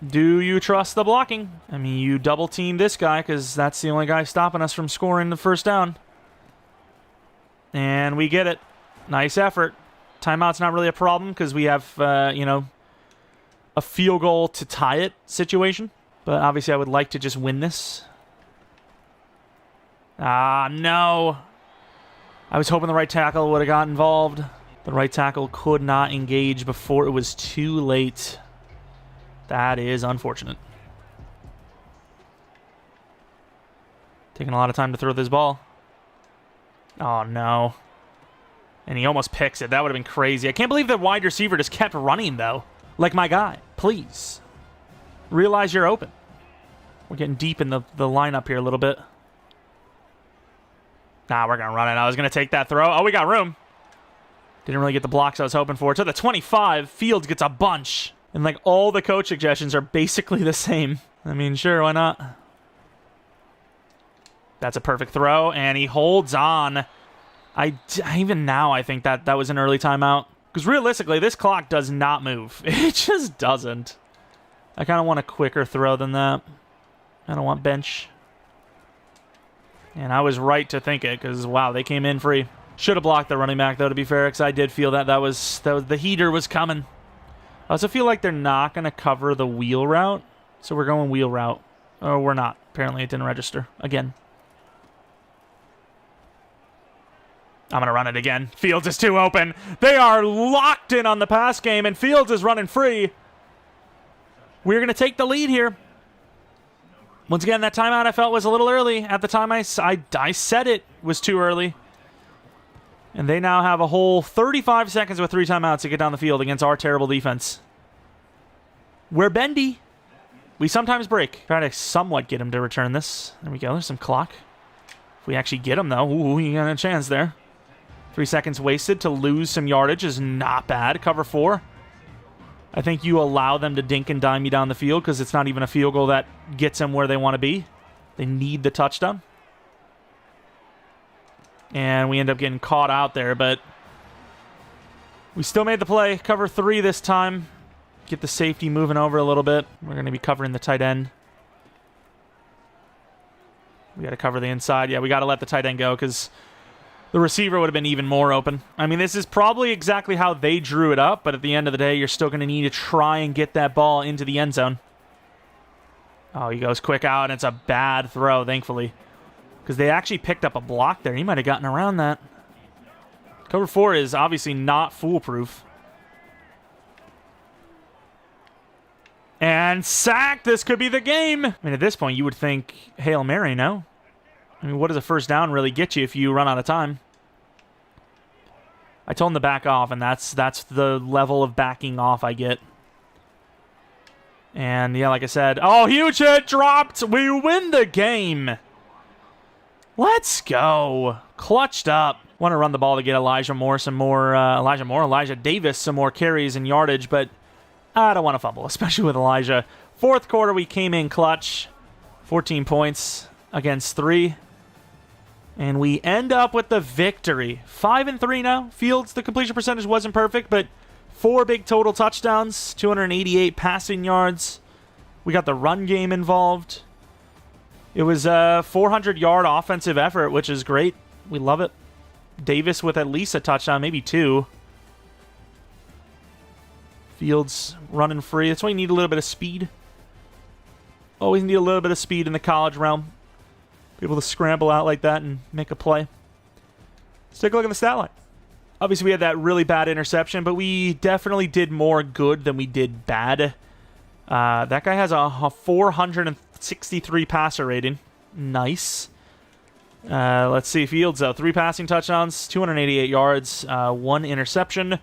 Do you trust the blocking? I mean, you double team this guy because that's the only guy stopping us from scoring the first down. And we get it. Nice effort. Timeout's not really a problem because we have, you know, a field goal to tie it situation. But obviously I would like to just win this. Ah, no. I was hoping the right tackle would have got involved. The right tackle could not engage before it was too late. That is unfortunate. Taking a lot of time to throw this ball. Oh, no. And he almost picks it. That would have been crazy. I can't believe that wide receiver just kept running, though. Like my guy. Please. Realize you're open. We're getting deep in the lineup here a little bit. Nah, we're going to run it. I was going to take that throw. Oh, we got room. Didn't really get the blocks I was hoping for. To the 25, Fields gets a bunch. And, like, all the coach suggestions are basically the same. I mean, sure, why not? That's a perfect throw, and he holds on. Even now, I think that was an early timeout. Because realistically, this clock does not move. It just doesn't. I kind of want a quicker throw than that. I don't want bench. And I was right to think it, because, wow, they came in free. Should have blocked the running back, though, to be fair, because I did feel that was the heater was coming. I also feel like they're not going to cover the wheel route, so we're going wheel route. Oh, we're not. Apparently, it didn't register. Again. I'm going to run it again. Fields is too open. They are locked in on the pass game, and Fields is running free. We're going to take the lead here. Once again, that timeout I felt was a little early. At the time I said it was too early. And they now have a whole 35 seconds with 3 timeouts to get down the field against our terrible defense. We're bendy. We sometimes break. Try to somewhat get him to return this. There we go. There's some clock. If we actually get him, though, ooh, you got a chance there. 3 seconds wasted to lose some yardage is not bad. Cover 4. I think you allow them to dink and dime you down the field because it's not even a field goal that gets them where they want to be. They need the touchdown. And we end up getting caught out there, but we still made the play. Cover 3 this time. Get the safety moving over a little bit. We're going to be covering the tight end. We got to cover the inside. Yeah, we got to let the tight end go because the receiver would have been even more open. I mean, this is probably exactly how they drew it up, but at the end of the day, you're still going to need to try and get that ball into the end zone. Oh, he goes quick out, and it's a bad throw, thankfully. Because they actually picked up a block there. He might have gotten around that. Cover 4 is obviously not foolproof. And sack! This could be the game! I mean, at this point, you would think Hail Mary, no? I mean, what does a first down really get you if you run out of time? I told him to back off, and that's the level of backing off I get. And, yeah, like I said, oh, huge hit, dropped! We win the game! Let's go. Clutched up. Want to run the ball to get Elijah Davis some more carries and yardage, but I don't want to fumble, especially with Elijah. 4th quarter, we came in clutch. 14 points against 3. And we end up with the victory. 5-3 now. Fields, the completion percentage wasn't perfect, but 4 big total touchdowns, 288 passing yards. We got the run game involved. It was a 400-yard offensive effort, which is great. We love it. Davis with at least a touchdown, maybe 2. Fields running free. That's why you need a little bit of speed. Always need a little bit of speed in the college realm. Be able to scramble out like that and make a play. Let's take a look at the stat line. Obviously, we had that really bad interception, but we definitely did more good than we did bad. That guy has a 463 passer rating. Nice. Let's see. Fields, though. 3 passing touchdowns, 288 yards, 1 interception.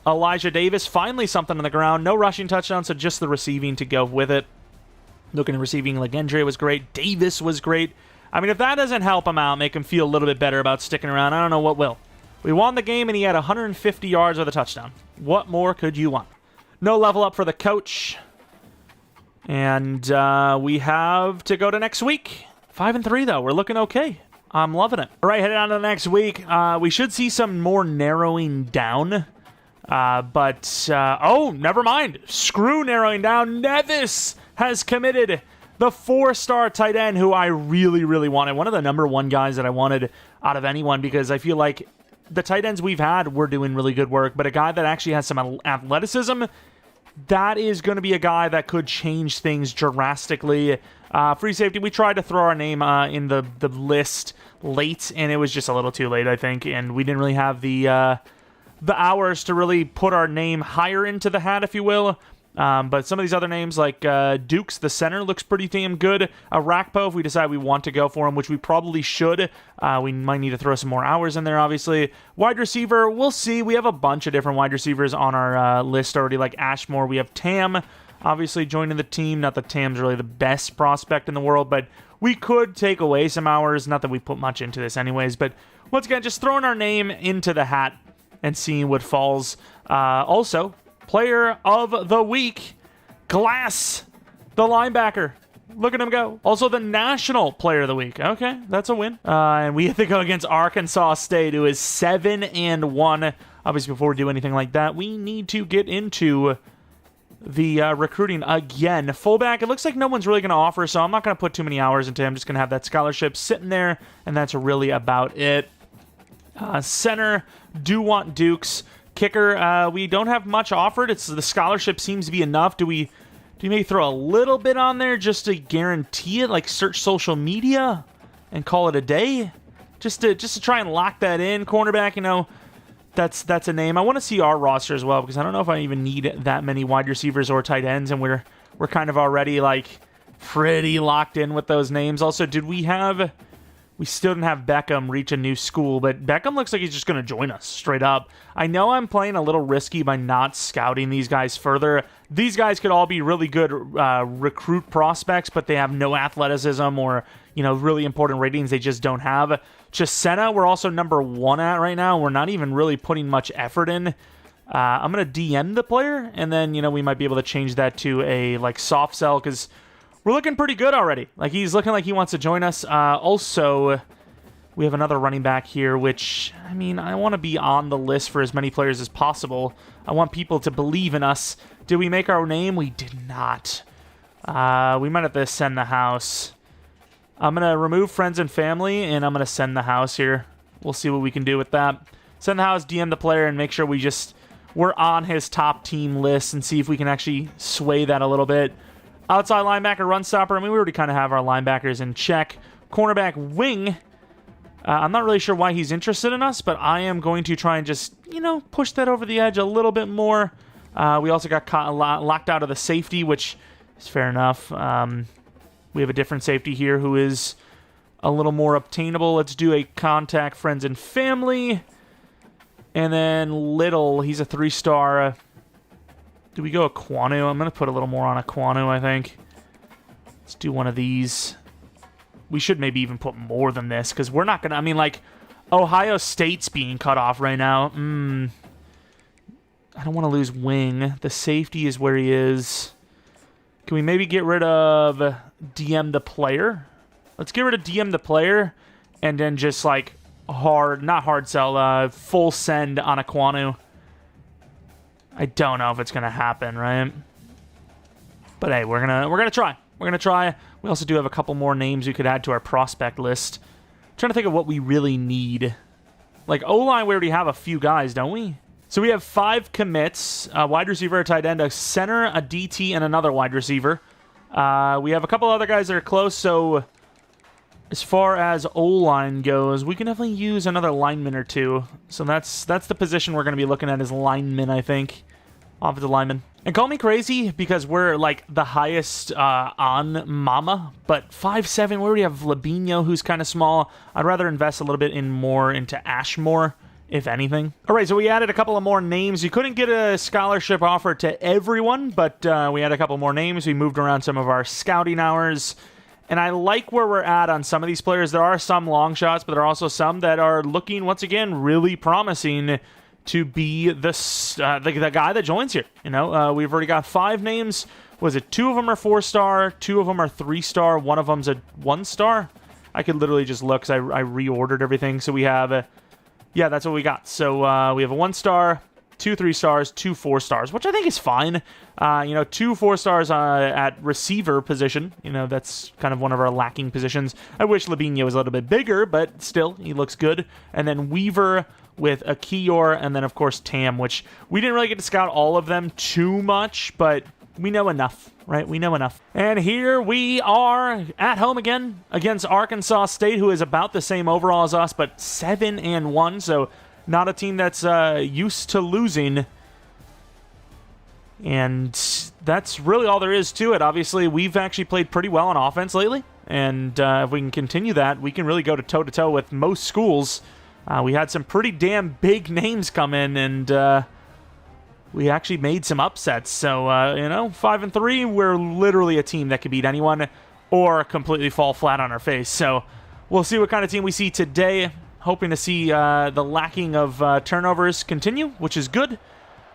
Elijah Davis, finally something on the ground. No rushing touchdowns, so just the receiving to go with it. Looking at receiving, Legendre was great. Davis was great. I mean, if that doesn't help him out, make him feel a little bit better about sticking around, I don't know what will. We won the game, and he had 150 yards with a touchdown. What more could you want? No level up for the coach. And we have to go to next week. 5-3, though. We're looking okay. I'm loving it. All right, heading on to the next week. We should see some more narrowing down. Oh, never mind. Screw narrowing down. Nevis has committed, the 4-star tight end who I really, really wanted. One of the number 1 guys that I wanted out of anyone, because I feel like the tight ends we've had were doing really good work, but a guy that actually has some athleticism, that is going to be a guy that could change things drastically. Free safety, we tried to throw our name in the list late, and it was just a little too late, I think, and we didn't really have the hours to really put our name higher into the hat, if you will. But some of these other names, like Dukes, the center, looks pretty damn good. Rakpo, if we decide we want to go for him, which we probably should. We might need to throw some more hours in there, obviously. Wide receiver, we'll see. We have a bunch of different wide receivers on our list already, like Ashmore. We have Tam, obviously, joining the team. Not that Tam's really the best prospect in the world, but we could take away some hours. Not that we put much into this anyways, but once again, just throwing our name into the hat and seeing what falls. Also, Player of the Week, Glass, the linebacker. Look at him go. Also, the National Player of the Week. Okay, that's a win. And we have to go against Arkansas State, who is 7-1. Obviously, before we do anything like that, we need to get into the recruiting again. Fullback, it looks like no one's really going to offer, so I'm not going to put too many hours into it. I'm just going to have that scholarship sitting there, and that's really about it. Center, do want Dukes. Kicker, we don't have much offered. It's the scholarship seems to be enough. Do we maybe throw a little bit on there just to guarantee it, like search social media and call it a day? Just to try and lock that in. Cornerback, you know, that's a name. I want to see our roster as well, because I don't know if I even need that many wide receivers or tight ends, and we're kind of already like pretty locked in with those names. Also, we still didn't have Beckham reach a new school, but Beckham looks like he's just going to join us straight up. I know I'm playing a little risky by not scouting these guys further. These guys could all be really good recruit prospects, but they have no athleticism or, you know, really important ratings they just don't have. Chisena, we're also number 1 at right now. We're not even really putting much effort in. I'm going to DM the player, and then, you know, we might be able to change that to a, like, soft sell, because we're looking pretty good already. Like, he's looking like he wants to join us. Also, we have another running back here, which, I mean, I want to be on the list for as many players as possible. I want people to believe in us. Did we make our name? We did not. We might have to send the house. I'm going to remove friends and family, and I'm going to send the house here. We'll see what we can do with that. Send the house, DM the player, and make sure we're on his top team list and see if we can actually sway that a little bit. Outside linebacker, run stopper. I mean, we already kind of have our linebackers in check. Cornerback, wing. I'm not really sure why he's interested in us, but I am going to try and just, you know, push that over the edge a little bit more. We also got locked out of the safety, which is fair enough. We have a different safety here who is a little more obtainable. Let's do a contact, friends, and family. And then Little, he's a 3-star. Do we go Aquanu? I'm going to put a little more on Aquanu, I think. Let's do one of these. We should maybe even put more than this, because we're not going to... I mean, like, Ohio State's being cut off right now. I don't want to lose wing. The safety is where he is. Can we maybe get rid of DM the player? Let's get rid of DM the player, and then just, like, not hard sell, full send on Aquanu. I don't know if it's gonna happen, right? But hey, we're gonna try. We're gonna try. We also do have a couple more names we could add to our prospect list. I'm trying to think of what we really need. Like O-line, we already have a few guys, don't we? So we have 5 commits: a wide receiver, a tight end, a center, a DT, and another wide receiver. We have a couple other guys that are close. So As far as O-line goes, we can definitely use another lineman or two. So that's the position we're going to be looking at is lineman, I think. Offensive lineman. And call me crazy because we're like the highest on Mama, but 5'7", we already have Labinho, who's kind of small. I'd rather invest a little bit into Ashmore, if anything. All right, so we added a couple of more names. You couldn't get a scholarship offer to everyone, but we had a couple more names. We moved around some of our scouting hours. And I like where we're at on some of these players. There are some long shots, but there are also some that are looking, once again, really promising to be the guy that joins here. You know, we've already got 5 names. Was it 2 of them are 4-star, 2 of them are 3-star, 1 of them's a 1-star? I could literally just look because I reordered everything. So we have, yeah, that's what we got. So we have a 1-star, 2 3-stars, 2 4-stars, which I think is fine. 2 4-stars at receiver position. You know, that's kind of one of our lacking positions. I wish Labinho was a little bit bigger, but still, he looks good. And then Weaver with a Kior, and then, of course, Tam, which we didn't really get to scout all of them too much, but we know enough, right? We know enough. And here we are at home again against Arkansas State, who is about the same overall as us, but 7-1, so not a team that's used to losing. And that's really all there is to it. Obviously, we've actually played pretty well on offense lately, and if we can continue that, we can really go toe-to-toe with most schools. We had some pretty damn big names come in, and we actually made some upsets. So, 5-3, we're literally a team that could beat anyone or completely fall flat on our face. So we'll see what kind of team we see today. Hoping to see the lacking of turnovers continue, which is good.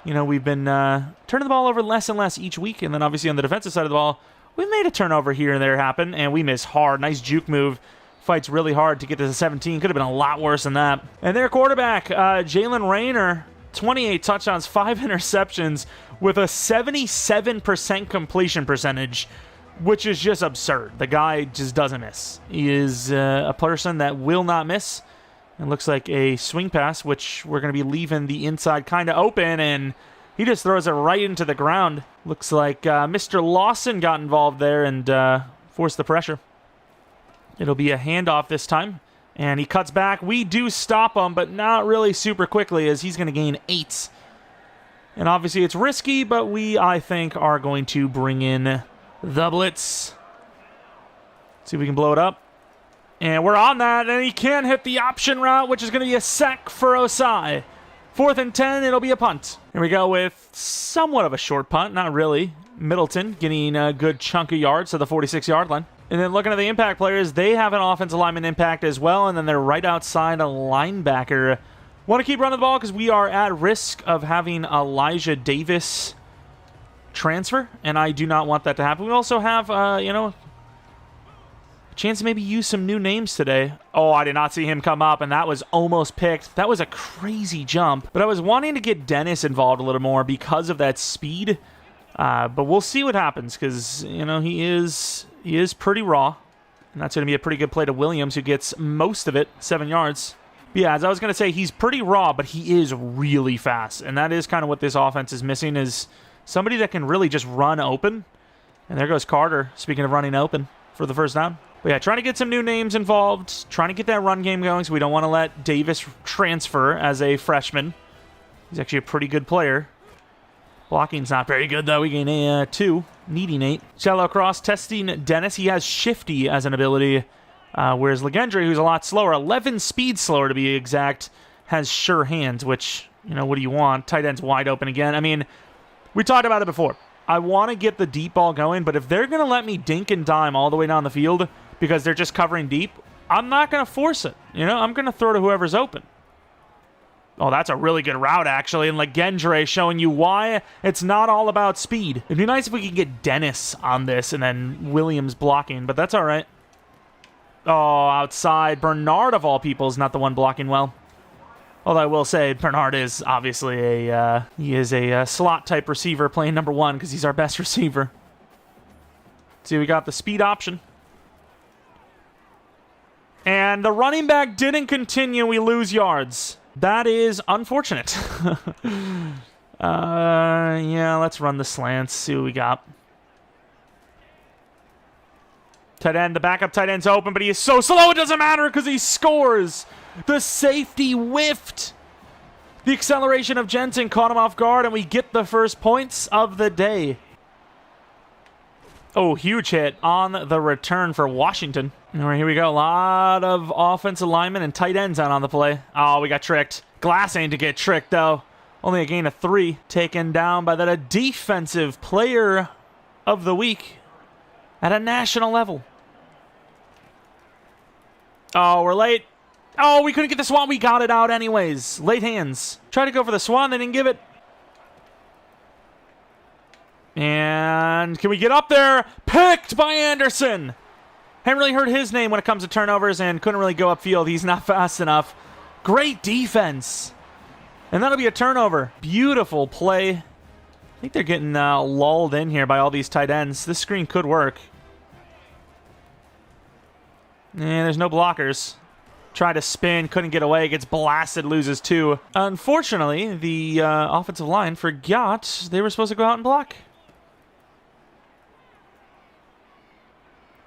You know, we've been turning the ball over less and less each week, and then obviously on the defensive side of the ball, we've made a turnover here and there happen, and we miss hard. Nice juke move. Fights really hard to get to the 17. Could have been a lot worse than that. And their quarterback, Jalen Rayner, 28 touchdowns, 5 interceptions with a 77% completion percentage, which is just absurd. The guy just doesn't miss. He is a person that will not miss. It looks like a swing pass, which we're going to be leaving the inside kind of open, and he just throws it right into the ground. Looks like Mr. Lawson got involved there and forced the pressure. It'll be a handoff this time, and he cuts back. We do stop him, but not really super quickly, as he's going to gain 8. And obviously it's risky, but we, I think, are going to bring in the blitz. See if we can blow it up. And we're on that, and he can't hit the option route, which is going to be a sack for Osai. 4th and 10, it'll be a punt. Here we go with somewhat of a short punt, not really. Middleton getting a good chunk of yards to the 46-yard line. And then looking at the impact players, they have an offensive lineman impact as well, and then they're right outside a linebacker. Want to keep running the ball because we are at risk of having Elijah Davis transfer, and I do not want that to happen. We also have, a chance to maybe use some new names today. Oh, I did not see him come up, and that was almost picked. That was a crazy jump, but I was wanting to get Dennis involved a little more because of that speed, but we'll see what happens because, he is pretty raw, and that's going to be a pretty good play to Williams, who gets most of it, 7 yards. But yeah, as I was going to say, he's pretty raw, but he is really fast, and that is kind of what this offense is missing, is somebody that can really just run open. And there goes Carter, speaking of running open, for the first down. But yeah, trying to get some new names involved, trying to get that run game going, so we don't want to let Davis transfer as a freshman. He's actually a pretty good player. Blocking's not very good, though. We gain a 2, needing 8. Shallow cross, testing Dennis. He has shifty as an ability, whereas Legendry, who's a lot slower, 11 speed slower to be exact, has sure hands, which, what do you want? Tight end's wide open again. I mean, we talked about it before. I want to get the deep ball going, but if they're going to let me dink and dime all the way down the field because they're just covering deep, I'm not going to force it. I'm going to throw to whoever's open. Oh, that's a really good route, actually. And Legendre showing you why it's not all about speed. It'd be nice if we could get Dennis on this and then Williams blocking, but that's all right. Oh, outside. Bernard, of all people, is not the one blocking well. Although I will say, Bernard is obviously a slot-type receiver playing number 1 because he's our best receiver. See, we got the speed option. And the running back didn't continue. We lose yards. That is unfortunate. Yeah, let's run the slants, see what we got. Tight end, the backup tight end's open, but he is so slow it doesn't matter because he scores. The safety whiffed. The acceleration of Jensen caught him off guard, and we get the first points of the day. Oh, huge hit on the return for Washington. All right, here we go. A lot of offensive linemen and tight ends out on the play. Oh, we got tricked. Glass ain't to get tricked, though. Only a gain of 3. Taken down by that defensive player of the week at a national level. Oh, we're late. Oh, we couldn't get the swan. We got it out anyways. Late hands. Tried to go for the swan. They didn't give it. And can we get up there? Picked by Anderson. Haven't really heard his name when it comes to turnovers and couldn't really go upfield. He's not fast enough. Great defense. And that'll be a turnover. Beautiful play. I think they're getting lulled in here by all these tight ends. This screen could work. And there's no blockers. Tried to spin, couldn't get away, gets blasted, loses 2. Unfortunately, the offensive line forgot they were supposed to go out and block.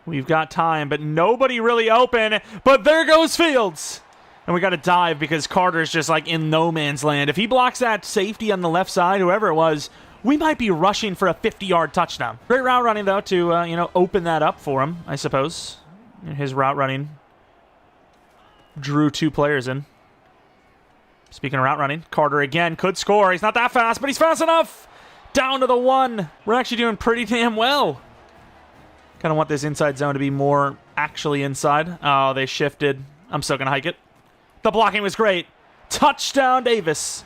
We've got time, but nobody really open. But there goes Fields. And we got to dive because Carter's just like in no man's land. If he blocks that safety on the left side, whoever it was, we might be rushing for a 50-yard touchdown. Great route running, though, to open that up for him, I suppose. His route running drew 2 players in. Speaking of route running, Carter again could score. He's not that fast, but he's fast enough. Down to the 1. We're actually doing pretty damn well. Kind of want this inside zone to be more actually inside. Oh, they shifted. I'm still going to hike it. The blocking was great. Touchdown, Davis.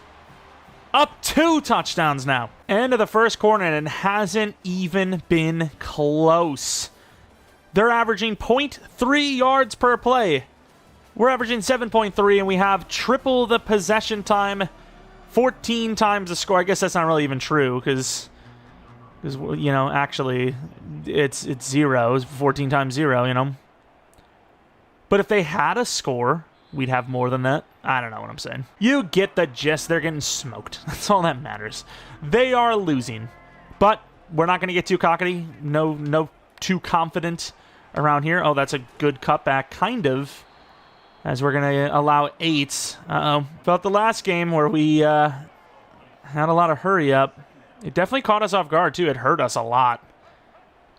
Up 2 touchdowns now. End of the first quarter, and it hasn't even been close. They're averaging 0.3 yards per play. We're averaging 7.3, and we have triple the possession time, 14 times the score. I guess that's not really even true, because actually, it's 0. It's 14 times 0, But if they had a score, we'd have more than that. I don't know what I'm saying. You get the gist. They're getting smoked. That's all that matters. They are losing. But we're not going to get too cocky. No too confident around here. Oh, that's a good cutback, kind of. As we're going to allow 8. Uh-oh. Felt the last game where we had a lot of hurry up. It definitely caught us off guard, too. It hurt us a lot.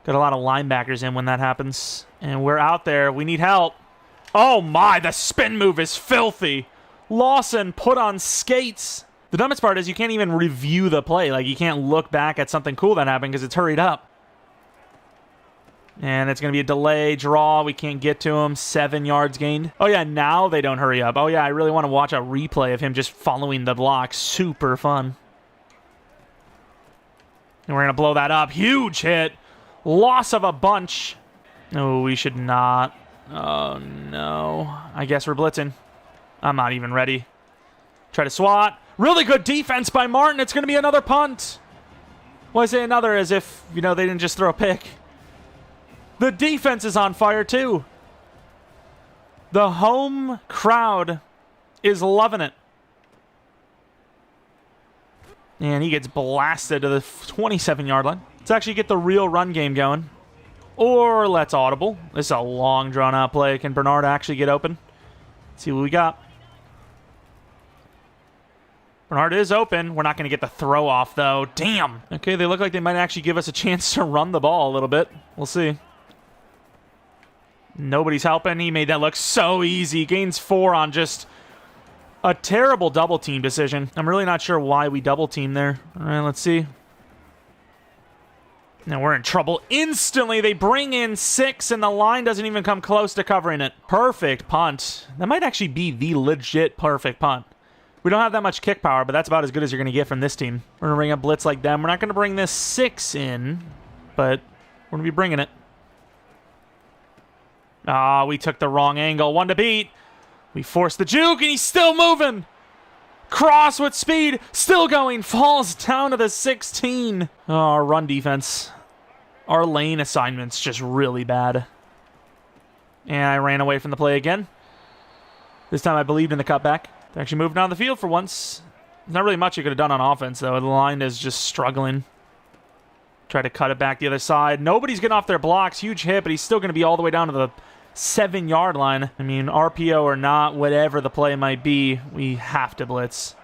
Got a lot of linebackers in when that happens. And we're out there. We need help. Oh, my. The spin move is filthy. Lawson put on skates. The dumbest part is you can't even review the play. Like, you can't look back at something cool that happened because it's hurried up. And it's going to be a delay, draw. We can't get to him. 7 yards gained. Oh, yeah, now they don't hurry up. Oh, yeah, I really want to watch a replay of him just following the block. Super fun. And we're going to blow that up. Huge hit. Loss of a bunch. Oh, we should not. Oh, no. I guess we're blitzing. I'm not even ready. Try to swat. Really good defense by Martin. It's going to be another punt. Why say another as if, they didn't just throw a pick. The defense is on fire, too. The home crowd is loving it. And he gets blasted to the 27-yard line. Let's actually get the real run game going. Or let's audible. This is a long, drawn-out play. Can Bernard actually get open? Let's see what we got. Bernard is open. We're not going to get the throw off, though. Damn. Okay, they look like they might actually give us a chance to run the ball a little bit. We'll see. Nobody's helping. He made that look so easy. Gains 4 on just a terrible double team decision. I'm really not sure why we double team there. All right, let's see. Now we're in trouble instantly. They bring in 6, and the line doesn't even come close to covering it. Perfect punt. That might actually be the legit perfect punt. We don't have that much kick power, but that's about as good as you're going to get from this team. We're going to bring a blitz like them. We're not going to bring this 6 in, but we're going to be bringing it. Ah, we took the wrong angle. 1 to beat. We forced the juke, and he's still moving. Cross with speed. Still going. Falls down to the 16. Oh, our run defense. Our lane assignment's just really bad. And I ran away from the play again. This time I believed in the cutback. They're actually moving down the field for once. Not really much you could have done on offense, though. The line is just struggling. Try to cut it back the other side. Nobody's getting off their blocks. Huge hit, but he's still going to be all the way down to the 7-yard line. I mean, RPO or not, whatever the play might be, we have to blitz.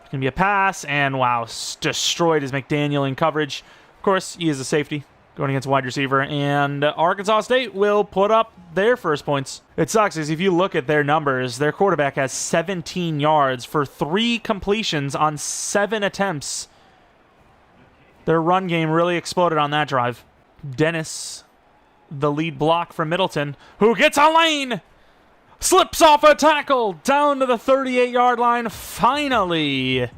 It's going to be a pass, and wow, destroyed is McDaniel in coverage. Of course, he is a safety going against a wide receiver, and Arkansas State will put up their first points. It sucks because if you look at their numbers, their quarterback has 17 yards for 3 completions on 7 attempts. Their run game really exploded on that drive. Dennis, the lead block from Middleton, who gets a lane, slips off a tackle down to the 38-yard line. Finally,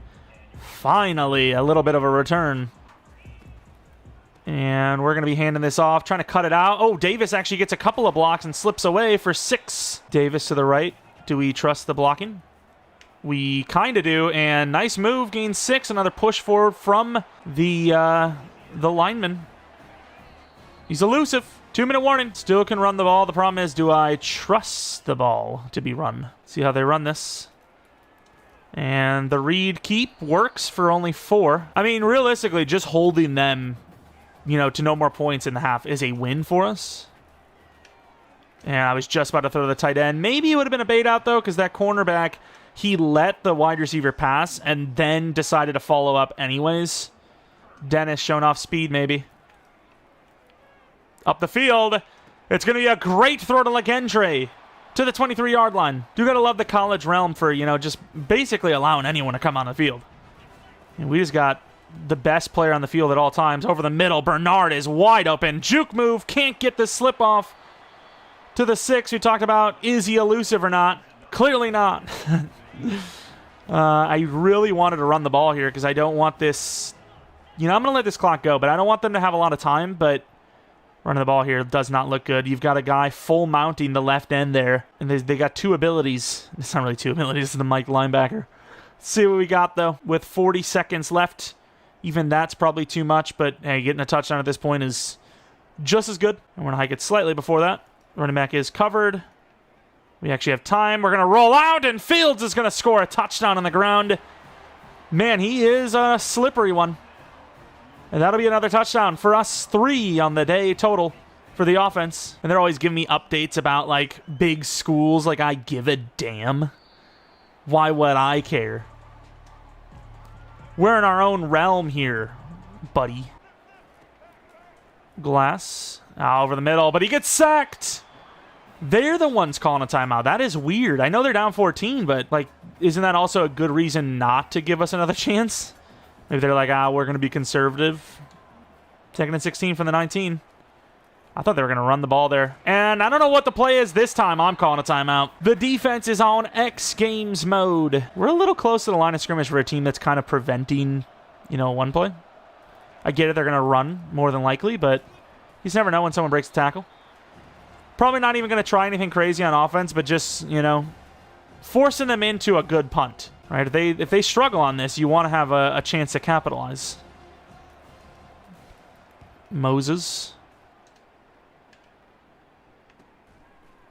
a little bit of a return. And we're going to be handing this off, trying to cut it out. Oh, Davis actually gets a couple of blocks and slips away for 6. Davis to the right. Do we trust the blocking? We kind of do, and nice move, gains 6. Another push forward from the lineman. He's elusive. 2-minute warning. Still can run the ball. The problem is, do I trust the ball to be run? See how they run this. And the read keep works for only 4. I mean, realistically, just holding them, to no more points in the half is a win for us. And I was just about to throw the tight end. Maybe it would have been a bait out, though, because that cornerback, he let the wide receiver pass and then decided to follow up anyways. Dennis showing off speed, maybe. Up the field. It's going to be a great throw to Legendre to the 23-yard line. You got to love the college realm for, just basically allowing anyone to come on the field. And we just got the best player on the field at all times. Over the middle, Bernard is wide open. Juke move, can't get the slip off to the 6 we talked about. Is he elusive or not? Clearly not. I really wanted to run the ball here because I don't want this. I'm going to let this clock go, but I don't want them to have a lot of time. But running the ball here does not look good. You've got a guy full mounting the left end there, and they got 2 abilities. It's not really 2 abilities. This is the Mike linebacker. Let's see what we got, though, with 40 seconds left. Even that's probably too much, but hey, getting a touchdown at this point is just as good. And we're going to hike it slightly before that. Running back is covered. We actually have time. We're going to roll out, and Fields is going to score a touchdown on the ground. Man, he is a slippery one. And that'll be another touchdown for us. 3 on the day total for the offense. And they're always giving me updates about, big schools. I give a damn. Why would I care? We're in our own realm here, buddy. Glass. Over the middle, but he gets sacked. They're the ones calling a timeout. That is weird. I know they're down 14, but, isn't that also a good reason not to give us another chance? Maybe they're like, we're going to be conservative. 2nd and 16 from the 19. I thought they were going to run the ball there. And I don't know what the play is this time. I'm calling a timeout. The defense is on X Games mode. We're a little close to the line of scrimmage for a team that's kind of preventing, one play. I get it. They're going to run more than likely, but you just never know when someone breaks the tackle. Probably not even going to try anything crazy on offense, but just, forcing them into a good punt. Right? If they struggle on this, you want to have a chance to capitalize. Moses.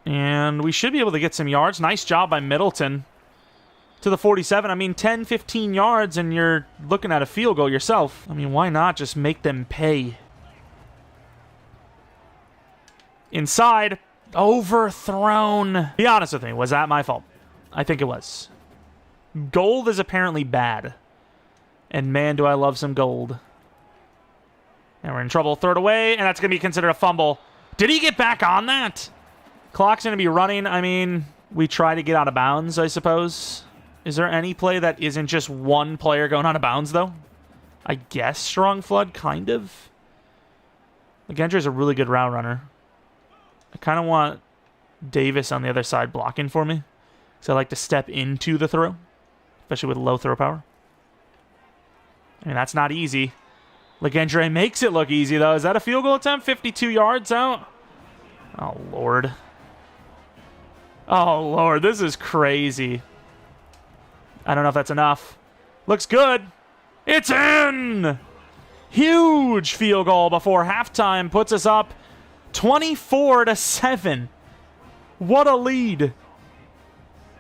And we should be able to get some yards. Nice job by Middleton to the 47. I mean, 10, 15 yards, and you're looking at a field goal yourself. I mean, why not just make them pay? Inside. Overthrown. Be honest with me. Was that my fault? I think it was. Gold is apparently bad. And man, do I love some gold. And we're in trouble. Throw it away, and that's going to be considered a fumble. Did he get back on that? Clock's going to be running. I mean, we try to get out of bounds, I suppose. Is there any play that isn't just one player going out of bounds, though? I guess Strong Flood, kind of. Legendre is a really good route runner. I kind of want Davis on the other side blocking for me. So I like to step into the throw, especially with low throw power. I mean, that's not easy. Legendre makes it look easy, though. Is that a field goal attempt? 52 yards out? Oh, Lord. Oh, Lord. This is crazy. I don't know if that's enough. Looks good. It's in! Huge field goal before halftime puts us up 24-7. What a lead.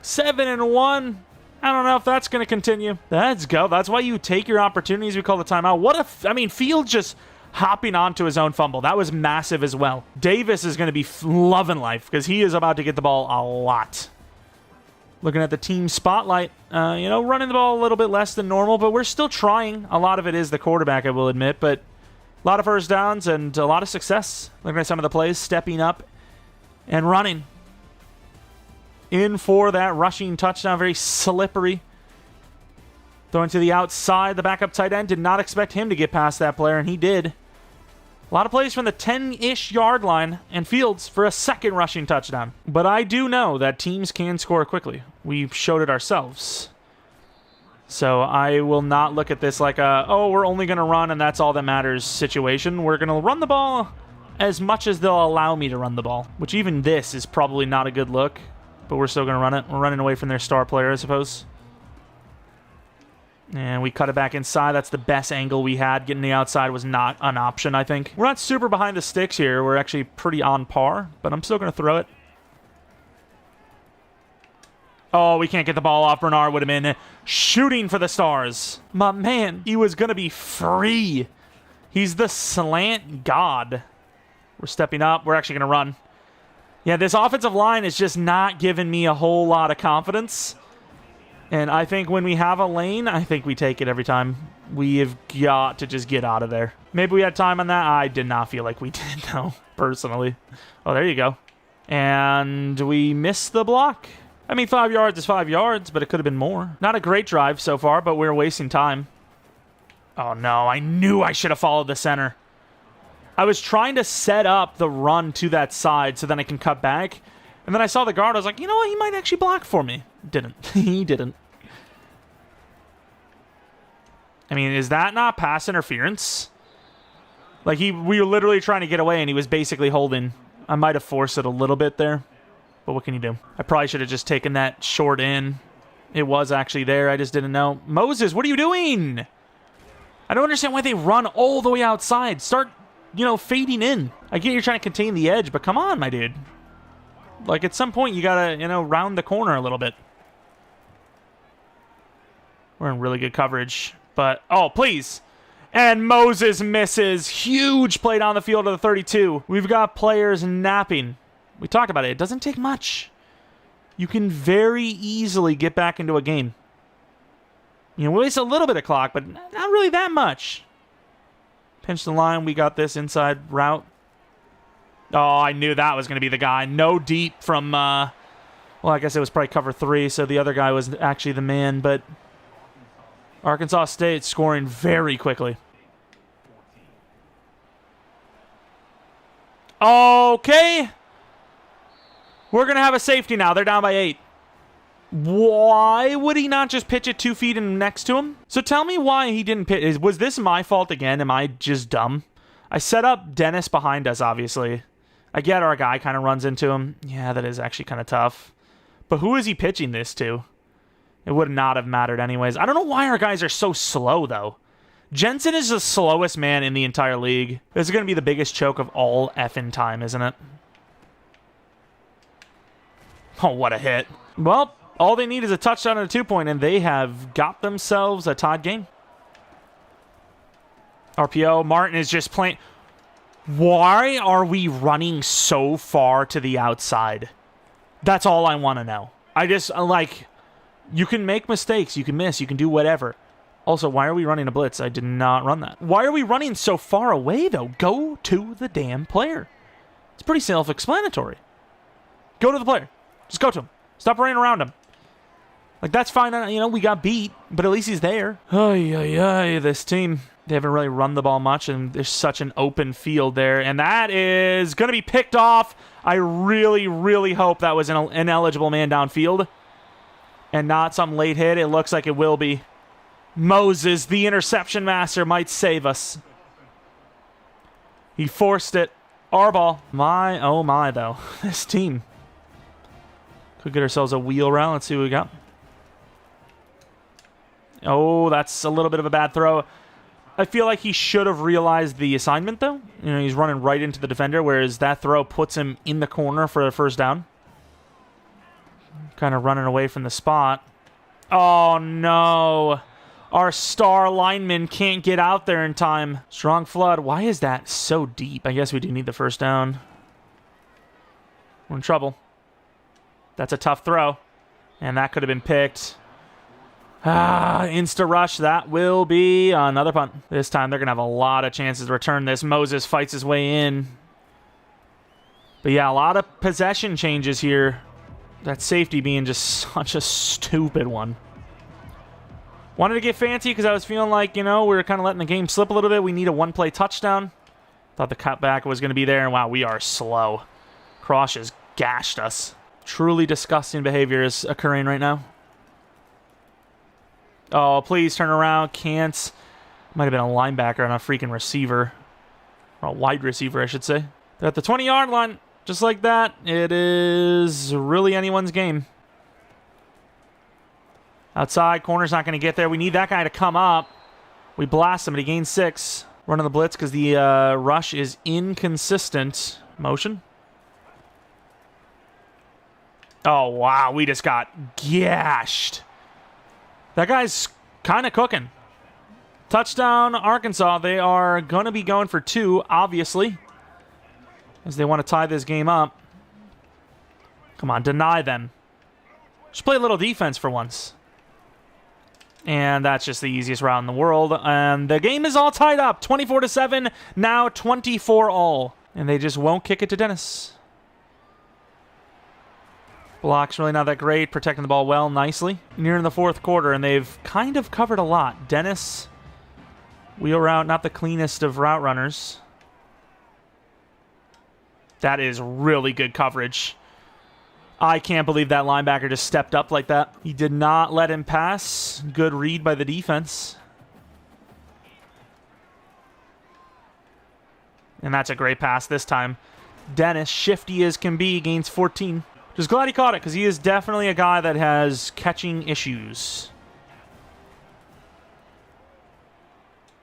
7-1. I don't know if that's going to continue. Let's go. That's why you take your opportunities. We call the timeout. What if, I mean, Fields just hopping onto his own fumble. That was massive as well. Davis is going to be loving life because he is about to get the ball a lot. Looking at the team spotlight, you know, running the ball a little bit less than normal, but we're still trying. A lot of it is the quarterback, I will admit, but a lot of first downs and a lot of success. Looking at some of the plays, stepping up and running. In for that rushing touchdown, very slippery. Throwing to the outside, the backup tight end. Did not expect him to get past that player, and he did. A lot of plays from the 10-ish yard line, and Fields for a second rushing touchdown. But I do know that teams can score quickly. We've showed it ourselves. So I will not look at this like a, oh, we're only going to run and that's all that matters situation. We're going to run the ball as much as they'll allow me to run the ball, which even this is probably not a good look. But we're still going to run it. We're running away from their star player, I suppose. And we cut it back inside. That's the best angle we had. Getting the outside was not an option, I think. We're not super behind the sticks here. We're actually pretty on par, but I'm still going to throw it. Oh, we can't get the ball off. Bernard would have been shooting for the stars. My man, he was going to be free. He's the slant god. We're stepping up. We're actually going to run. Yeah, this offensive line is just not giving me a whole lot of confidence. And I think when we have a lane, I think we take it every time. We have got to just get out of there. Maybe we had time on that. I did not feel like we did, though, personally. Oh, there you go. And we missed the block. I mean, 5 yards is 5 yards, but it could have been more. Not a great drive so far, but we're wasting time. Oh, no. I knew I should have followed the center. I was trying to set up the run to that side so then I can cut back. And then I saw the guard. I was like, you know what? He might actually block for me. Didn't. He didn't. I mean, is that not pass interference? Like, we were literally trying to get away, and he was basically holding. I might have forced it a little bit there. But what can you do? I probably should have just taken that short in. It was actually there. I just didn't know. Moses, what are you doing? I don't understand why they run all the way outside. Start, you know, fading in. I get you're trying to contain the edge, but come on, my dude. Like, at some point, you gotta, you know, round the corner a little bit. We're in really good coverage. But, oh, please. And Moses misses. Huge play down the field to the 32. We've got players napping. We talked about it. It doesn't take much. You can very easily get back into a game. You know, we waste a little bit of clock, but not really that much. Pinch the line. We got this inside route. Oh, I knew that was going to be the guy. No deep from, well, I guess it was probably cover 3, so the other guy was actually the man, but Arkansas State scoring very quickly. Okay. We're going to have a safety now. They're down by 8. Why would he not just pitch it 2 feet and next to him? So tell me why he didn't pitch. Was this my fault again? Am I just dumb? I set up Dennis behind us, obviously. I get our guy kind of runs into him. Yeah, that is actually kind of tough. But who is he pitching this to? It would not have mattered anyways. I don't know why our guys are so slow, though. Jensen is the slowest man in the entire league. This is going to be the biggest choke of all effing time, isn't it? Oh, what a hit. Well, all they need is a touchdown and a 2-point, and they have got themselves a tied game. RPO. Martin is just playing. Why are we running so far to the outside? That's all I want to know. I just, like, you can make mistakes. You can miss. You can do whatever. Also, why are we running a blitz? I did not run that. Why are we running so far away, though? Go to the damn player. It's pretty self-explanatory. Go to the player. Just go to him. Stop running around him. Like, that's fine. You know, we got beat, but at least he's there. This team. They haven't really run the ball much, and there's such an open field there. And that is going to be picked off. I really, really hope that was an ineligible man downfield and not some late hit. It looks like it will be. Moses, the interception master, might save us. He forced it. Our ball. My, oh my, though. This team. Could get ourselves a wheel round. Let's see what we got. Oh, that's a little bit of a bad throw. I feel like he should have realized the assignment, though. You know, he's running right into the defender, whereas that throw puts him in the corner for a first down. Kind of running away from the spot. Oh, no. Our star lineman can't get out there in time. Strong flood. Why is that so deep? I guess we do need the first down. We're in trouble. That's a tough throw. And that could have been picked. Insta rush. That will be another punt. This time they're going to have a lot of chances to return this. Moses fights his way in. But yeah, a lot of possession changes here. That safety being just such a stupid one. Wanted to get fancy because I was feeling like, we were kind of letting the game slip a little bit. We need a one-play touchdown. Thought the cutback was going to be there, and wow, we are slow. Cross just gashed us. Truly disgusting behavior is occurring right now. Oh, please turn around. Can't. Might have been a linebacker and a freaking receiver. Or a wide receiver, I should say. They're at the 20-yard line. Just like that, it is really anyone's game. Outside, corner's not going to get there. We need that guy to come up. We blast him, but he gains 6. Running the blitz because the rush is inconsistent. Motion. Oh, wow. We just got gashed. That guy's kind of cooking. Touchdown, Arkansas. They are going to be going for 2, obviously, as they want to tie this game up. Come on, deny them. Just play a little defense for once. And that's just the easiest route in the world. And the game is all tied up. 24-7, now 24-all. And they just won't kick it to Dennis. Block's really not that great. Protecting the ball well, nicely. Nearing the fourth quarter, and they've kind of covered a lot. Dennis, wheel route, not the cleanest of route runners. That is really good coverage. I can't believe that linebacker just stepped up like that. He did not let him pass. Good read by the defense. And that's a great pass this time. Dennis, shifty as can be, gains 14. Just glad he caught it, because he is definitely a guy that has catching issues.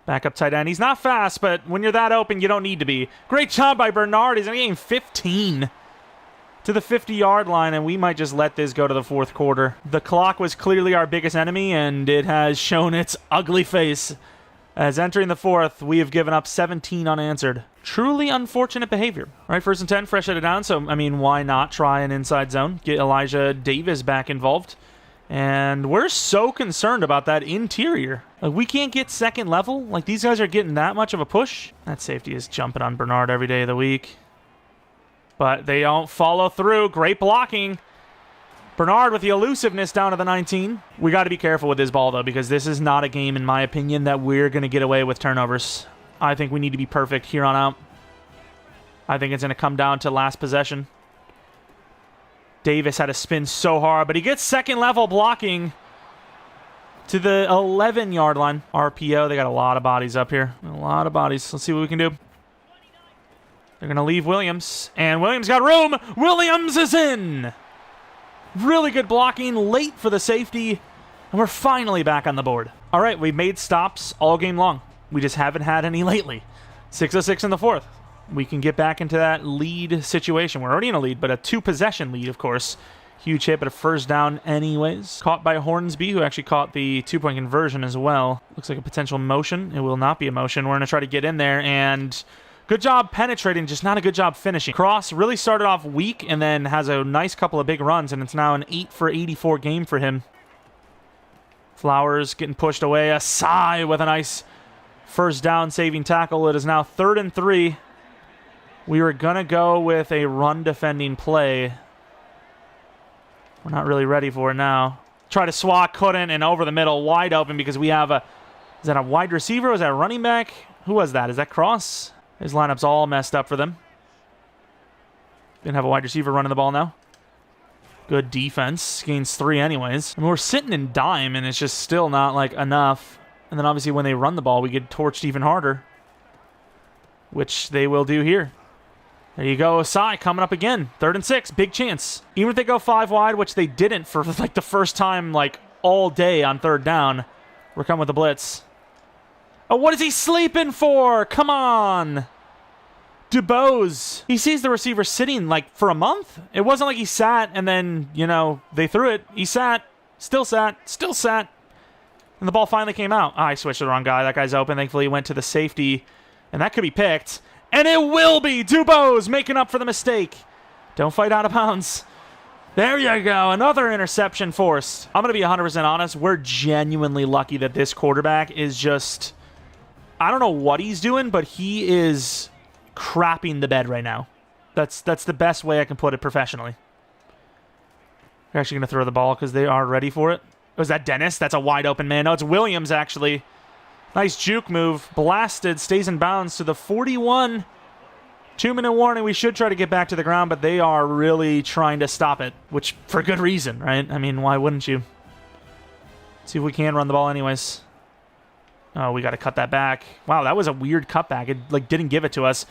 Back up tight end. He's not fast, but when you're that open, you don't need to be. Great job by Bernard. He's getting 15 to the 50-yard line, and we might just let this go to the fourth quarter. The clock was clearly our biggest enemy, and it has shown its ugly face. As entering the fourth, we have given up 17 unanswered. Truly unfortunate behavior. All right, 1st and 10, fresh out of down, so, why not try an inside zone? Get Elijah Davis back involved. And we're so concerned about that interior. Like, we can't get second level. Like, these guys are getting that much of a push. That safety is jumping on Bernard every day of the week. But they don't follow through. Great blocking. Bernard with the elusiveness down to the 19. We got to be careful with this ball, though, because this is not a game, in my opinion, that we're going to get away with turnovers. I think we need to be perfect here on out. I think it's going to come down to last possession. Davis had to spin so hard, but he gets second level blocking to the 11-yard line. RPO, they got a lot of bodies up here. A lot of bodies. Let's see what we can do. They're going to leave Williams, and Williams got room. Williams is in. Really good blocking late for the safety, and we're finally back on the board. All right, we've made stops all game long. We just haven't had any lately. 6-6 in the fourth. We can get back into that lead situation. We're already in a lead, but a 2-possession lead, of course. Huge hit, but a first down anyways. Caught by Hornsby, who actually caught the 2-point conversion as well. Looks like a potential motion. It will not be a motion. We're going to try to get in there, and good job penetrating, just not a good job finishing. Cross really started off weak and then has a nice couple of big runs, and it's now an 8-for-84 game for him. Flowers getting pushed away. Asai with a nice first down saving tackle. It is now 3rd and 3. We were going to go with a run defending play. We're not really ready for it now. Try to swat, couldn't, and over the middle, wide open because we have a... Is that a wide receiver? Is that a running back? Who was that? Is that Cross? His lineup's all messed up for them. Didn't have a wide receiver running the ball now. Good defense. Gains 3 anyways. We're sitting in dime, and it's just still not, enough. And then obviously when they run the ball, we get torched even harder. Which they will do here. There you go, Asai coming up again. 3rd and 6, big chance. Even if they go 5 wide, which they didn't for the first time all day on 3rd down, we're coming with the blitz. Oh, what is he sleeping for? Come on. DuBose. He sees the receiver sitting for a month. It wasn't like he sat and then, they threw it. He sat Still sat. Still sat. And the ball finally came out. Oh, I switched to the wrong guy. That guy's open. Thankfully, he went to the safety. And that could be picked. And it will be. Dubose making up for the mistake. Don't fight out of bounds. There you go. Another interception forced. I'm going to be 100% honest. We're genuinely lucky that this quarterback is just... I don't know what he's doing, but he is crapping the bed right now. That's the best way I can put it professionally. They're actually going to throw the ball because they are ready for it. Was that Dennis? That's a wide open man. No, it's Williams, actually. Nice juke move. Blasted. Stays in bounds to the 41. 2-minute warning. We should try to get back to the ground, but they are really trying to stop it, which for good reason, right? I mean, why wouldn't you? See if we can run the ball anyways. Oh, we got to cut that back. Wow, that was a weird cutback. It didn't give it to us.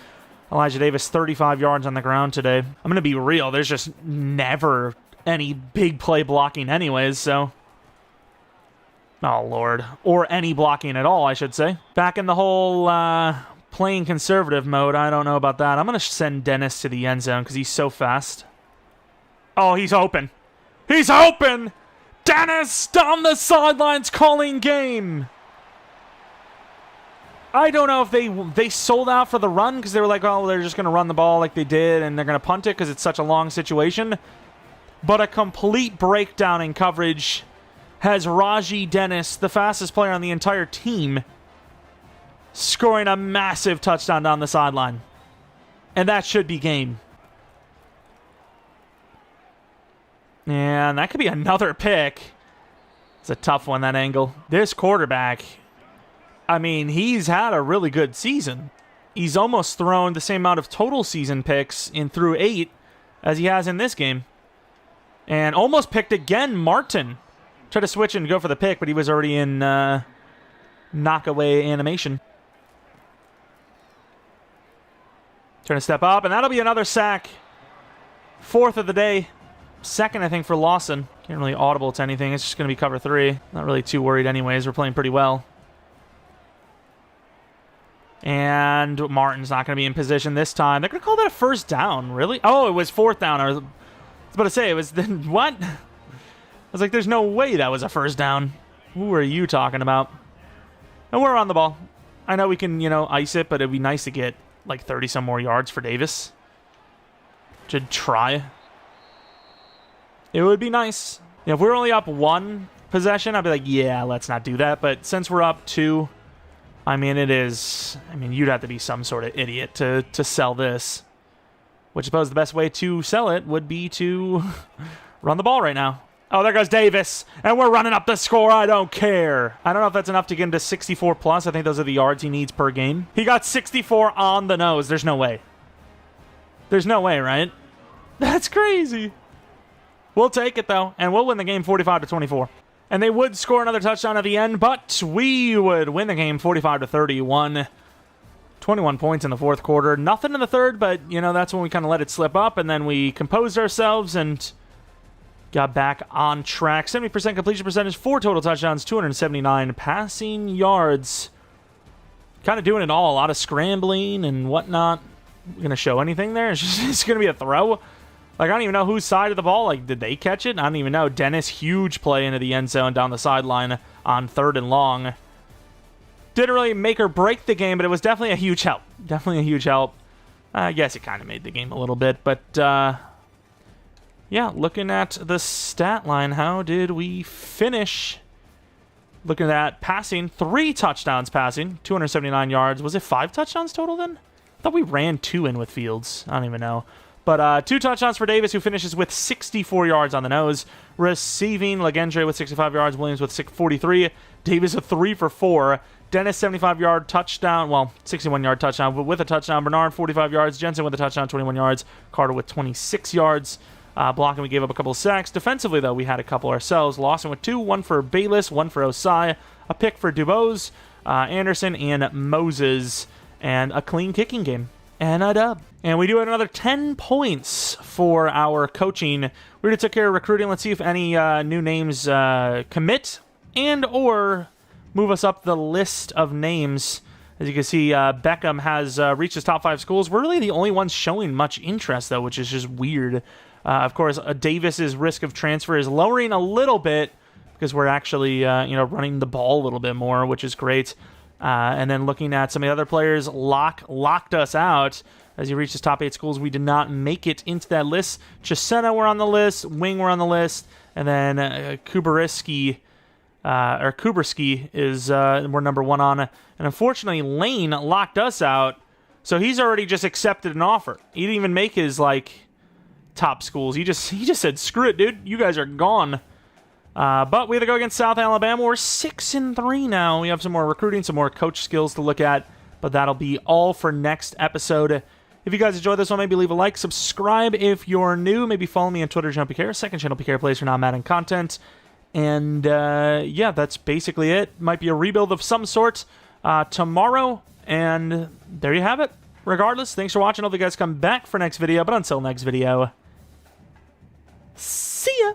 Elijah Davis, 35 yards on the ground today. I'm going to be real. There's just never any big play blocking anyways, so... Oh, Lord. Or any blocking at all, I should say. Back in the whole playing conservative mode. I don't know about that. I'm going to send Dennis to the end zone because he's so fast. Oh, he's open. He's open! Dennis down the sidelines calling game. I don't know if they sold out for the run because they were like, oh, they're just going to run the ball like they did and they're going to punt it because it's such a long situation. But a complete breakdown in coverage has Ragin Dennis, the fastest player on the entire team, scoring a massive touchdown down the sideline. And that should be game. And that could be another pick. It's a tough one, that angle. This quarterback, I mean, he's had a really good season. He's almost thrown the same amount of total season picks in through 8 as he has in this game. And almost picked again Martin. Tried to switch and go for the pick, but he was already in knockaway animation. Trying to step up, and that'll be another sack. 4th of the day. 2nd, I think, for Lawson. Can't really audible to anything. It's just going to be cover 3. Not really too worried anyways. We're playing pretty well. And Martin's not going to be in position this time. They're going to call that a first down, really? Oh, it was 4th down. I was about to say, it was then what? I was like, there's no way that was a first down. Who are you talking about? And we're on the ball. I know we can, ice it, but it'd be nice to get like 30-some more yards for Davis. Should try. It would be nice. If we're only up 1 possession, I'd be like, yeah, let's not do that. But since we're up 2, I mean, you'd have to be some sort of idiot to sell this. Which I suppose the best way to sell it would be to run the ball right now. Oh, there goes Davis. And we're running up the score. I don't care. I don't know if that's enough to get him to 64 plus. I think those are the yards he needs per game. He got 64 on the nose. There's no way. There's no way, right? That's crazy. We'll take it, though. And we'll win the game 45-24. And they would score another touchdown at the end, but we would win the game 45-31. 21 points in the 4th quarter. Nothing in the 3rd, but, that's when we kind of let it slip up, and then we composed ourselves and got back on track. 70% completion percentage, 4 total touchdowns, 279 passing yards. Kind of doing it all. A lot of scrambling and whatnot. We're going to show anything there? It's going to be a throw. Like, I don't even know whose side of the ball. Like, did they catch it? I don't even know. Dennis, huge play into the end zone down the sideline on 3rd and long. Didn't really make or break the game, but it was definitely a huge help. Definitely a huge help. I guess it kind of made the game a little bit, but yeah, looking at the stat line, how did we finish? Looking at passing, 3 touchdowns passing, 279 yards. Was it 5 touchdowns total then? I thought we ran 2 in with Fields. I don't even know. But 2 touchdowns for Davis, who finishes with 64 yards on the nose. Receiving, Legendre with 65 yards, Williams with 43. Davis with 3 for 4. Dennis, 75-yard touchdown. Well, 61-yard touchdown, but with a touchdown. Bernard, 45 yards. Jensen with a touchdown, 21 yards. Carter with 26 yards. Blocking, we gave up a couple of sacks. Defensively, though, we had a couple ourselves. Lawson with 2, 1 for Bayless, 1 for Osai. A pick for Dubose, Anderson, and Moses. And a clean kicking game. And a dub. And we do have another 10 points for our coaching. We already took care of recruiting. Let's see if any new names commit and or move us up the list of names. As you can see, Beckham has reached his top 5 schools. We're really the only ones showing much interest, though, which is just weird. Of course, Davis's risk of transfer is lowering a little bit because we're actually, running the ball a little bit more, which is great. And then looking at some of the other players, locked us out. As he reached his top 8 schools, we did not make it into that list. Chisena were on the list, Wing were on the list, and then Kuberski is we're number 1 on. And unfortunately, Lane locked us out, so he's already just accepted an offer. He didn't even make his top schools. He just said, "Screw it, dude. You guys are gone." But we have to go against South Alabama. We're 6-3 now. We have some more recruiting, some more coach skills to look at, but that'll be all for next episode. If you guys enjoyed this one, maybe leave a like, subscribe if you're new, maybe follow me on Twitter, Jeromepkr, second channel PK Plays for non-Madden content. And yeah, that's basically it. Might be a rebuild of some sort tomorrow, and there you have it. Regardless, thanks for watching. Hope you guys come back for next video, but until next video, see ya!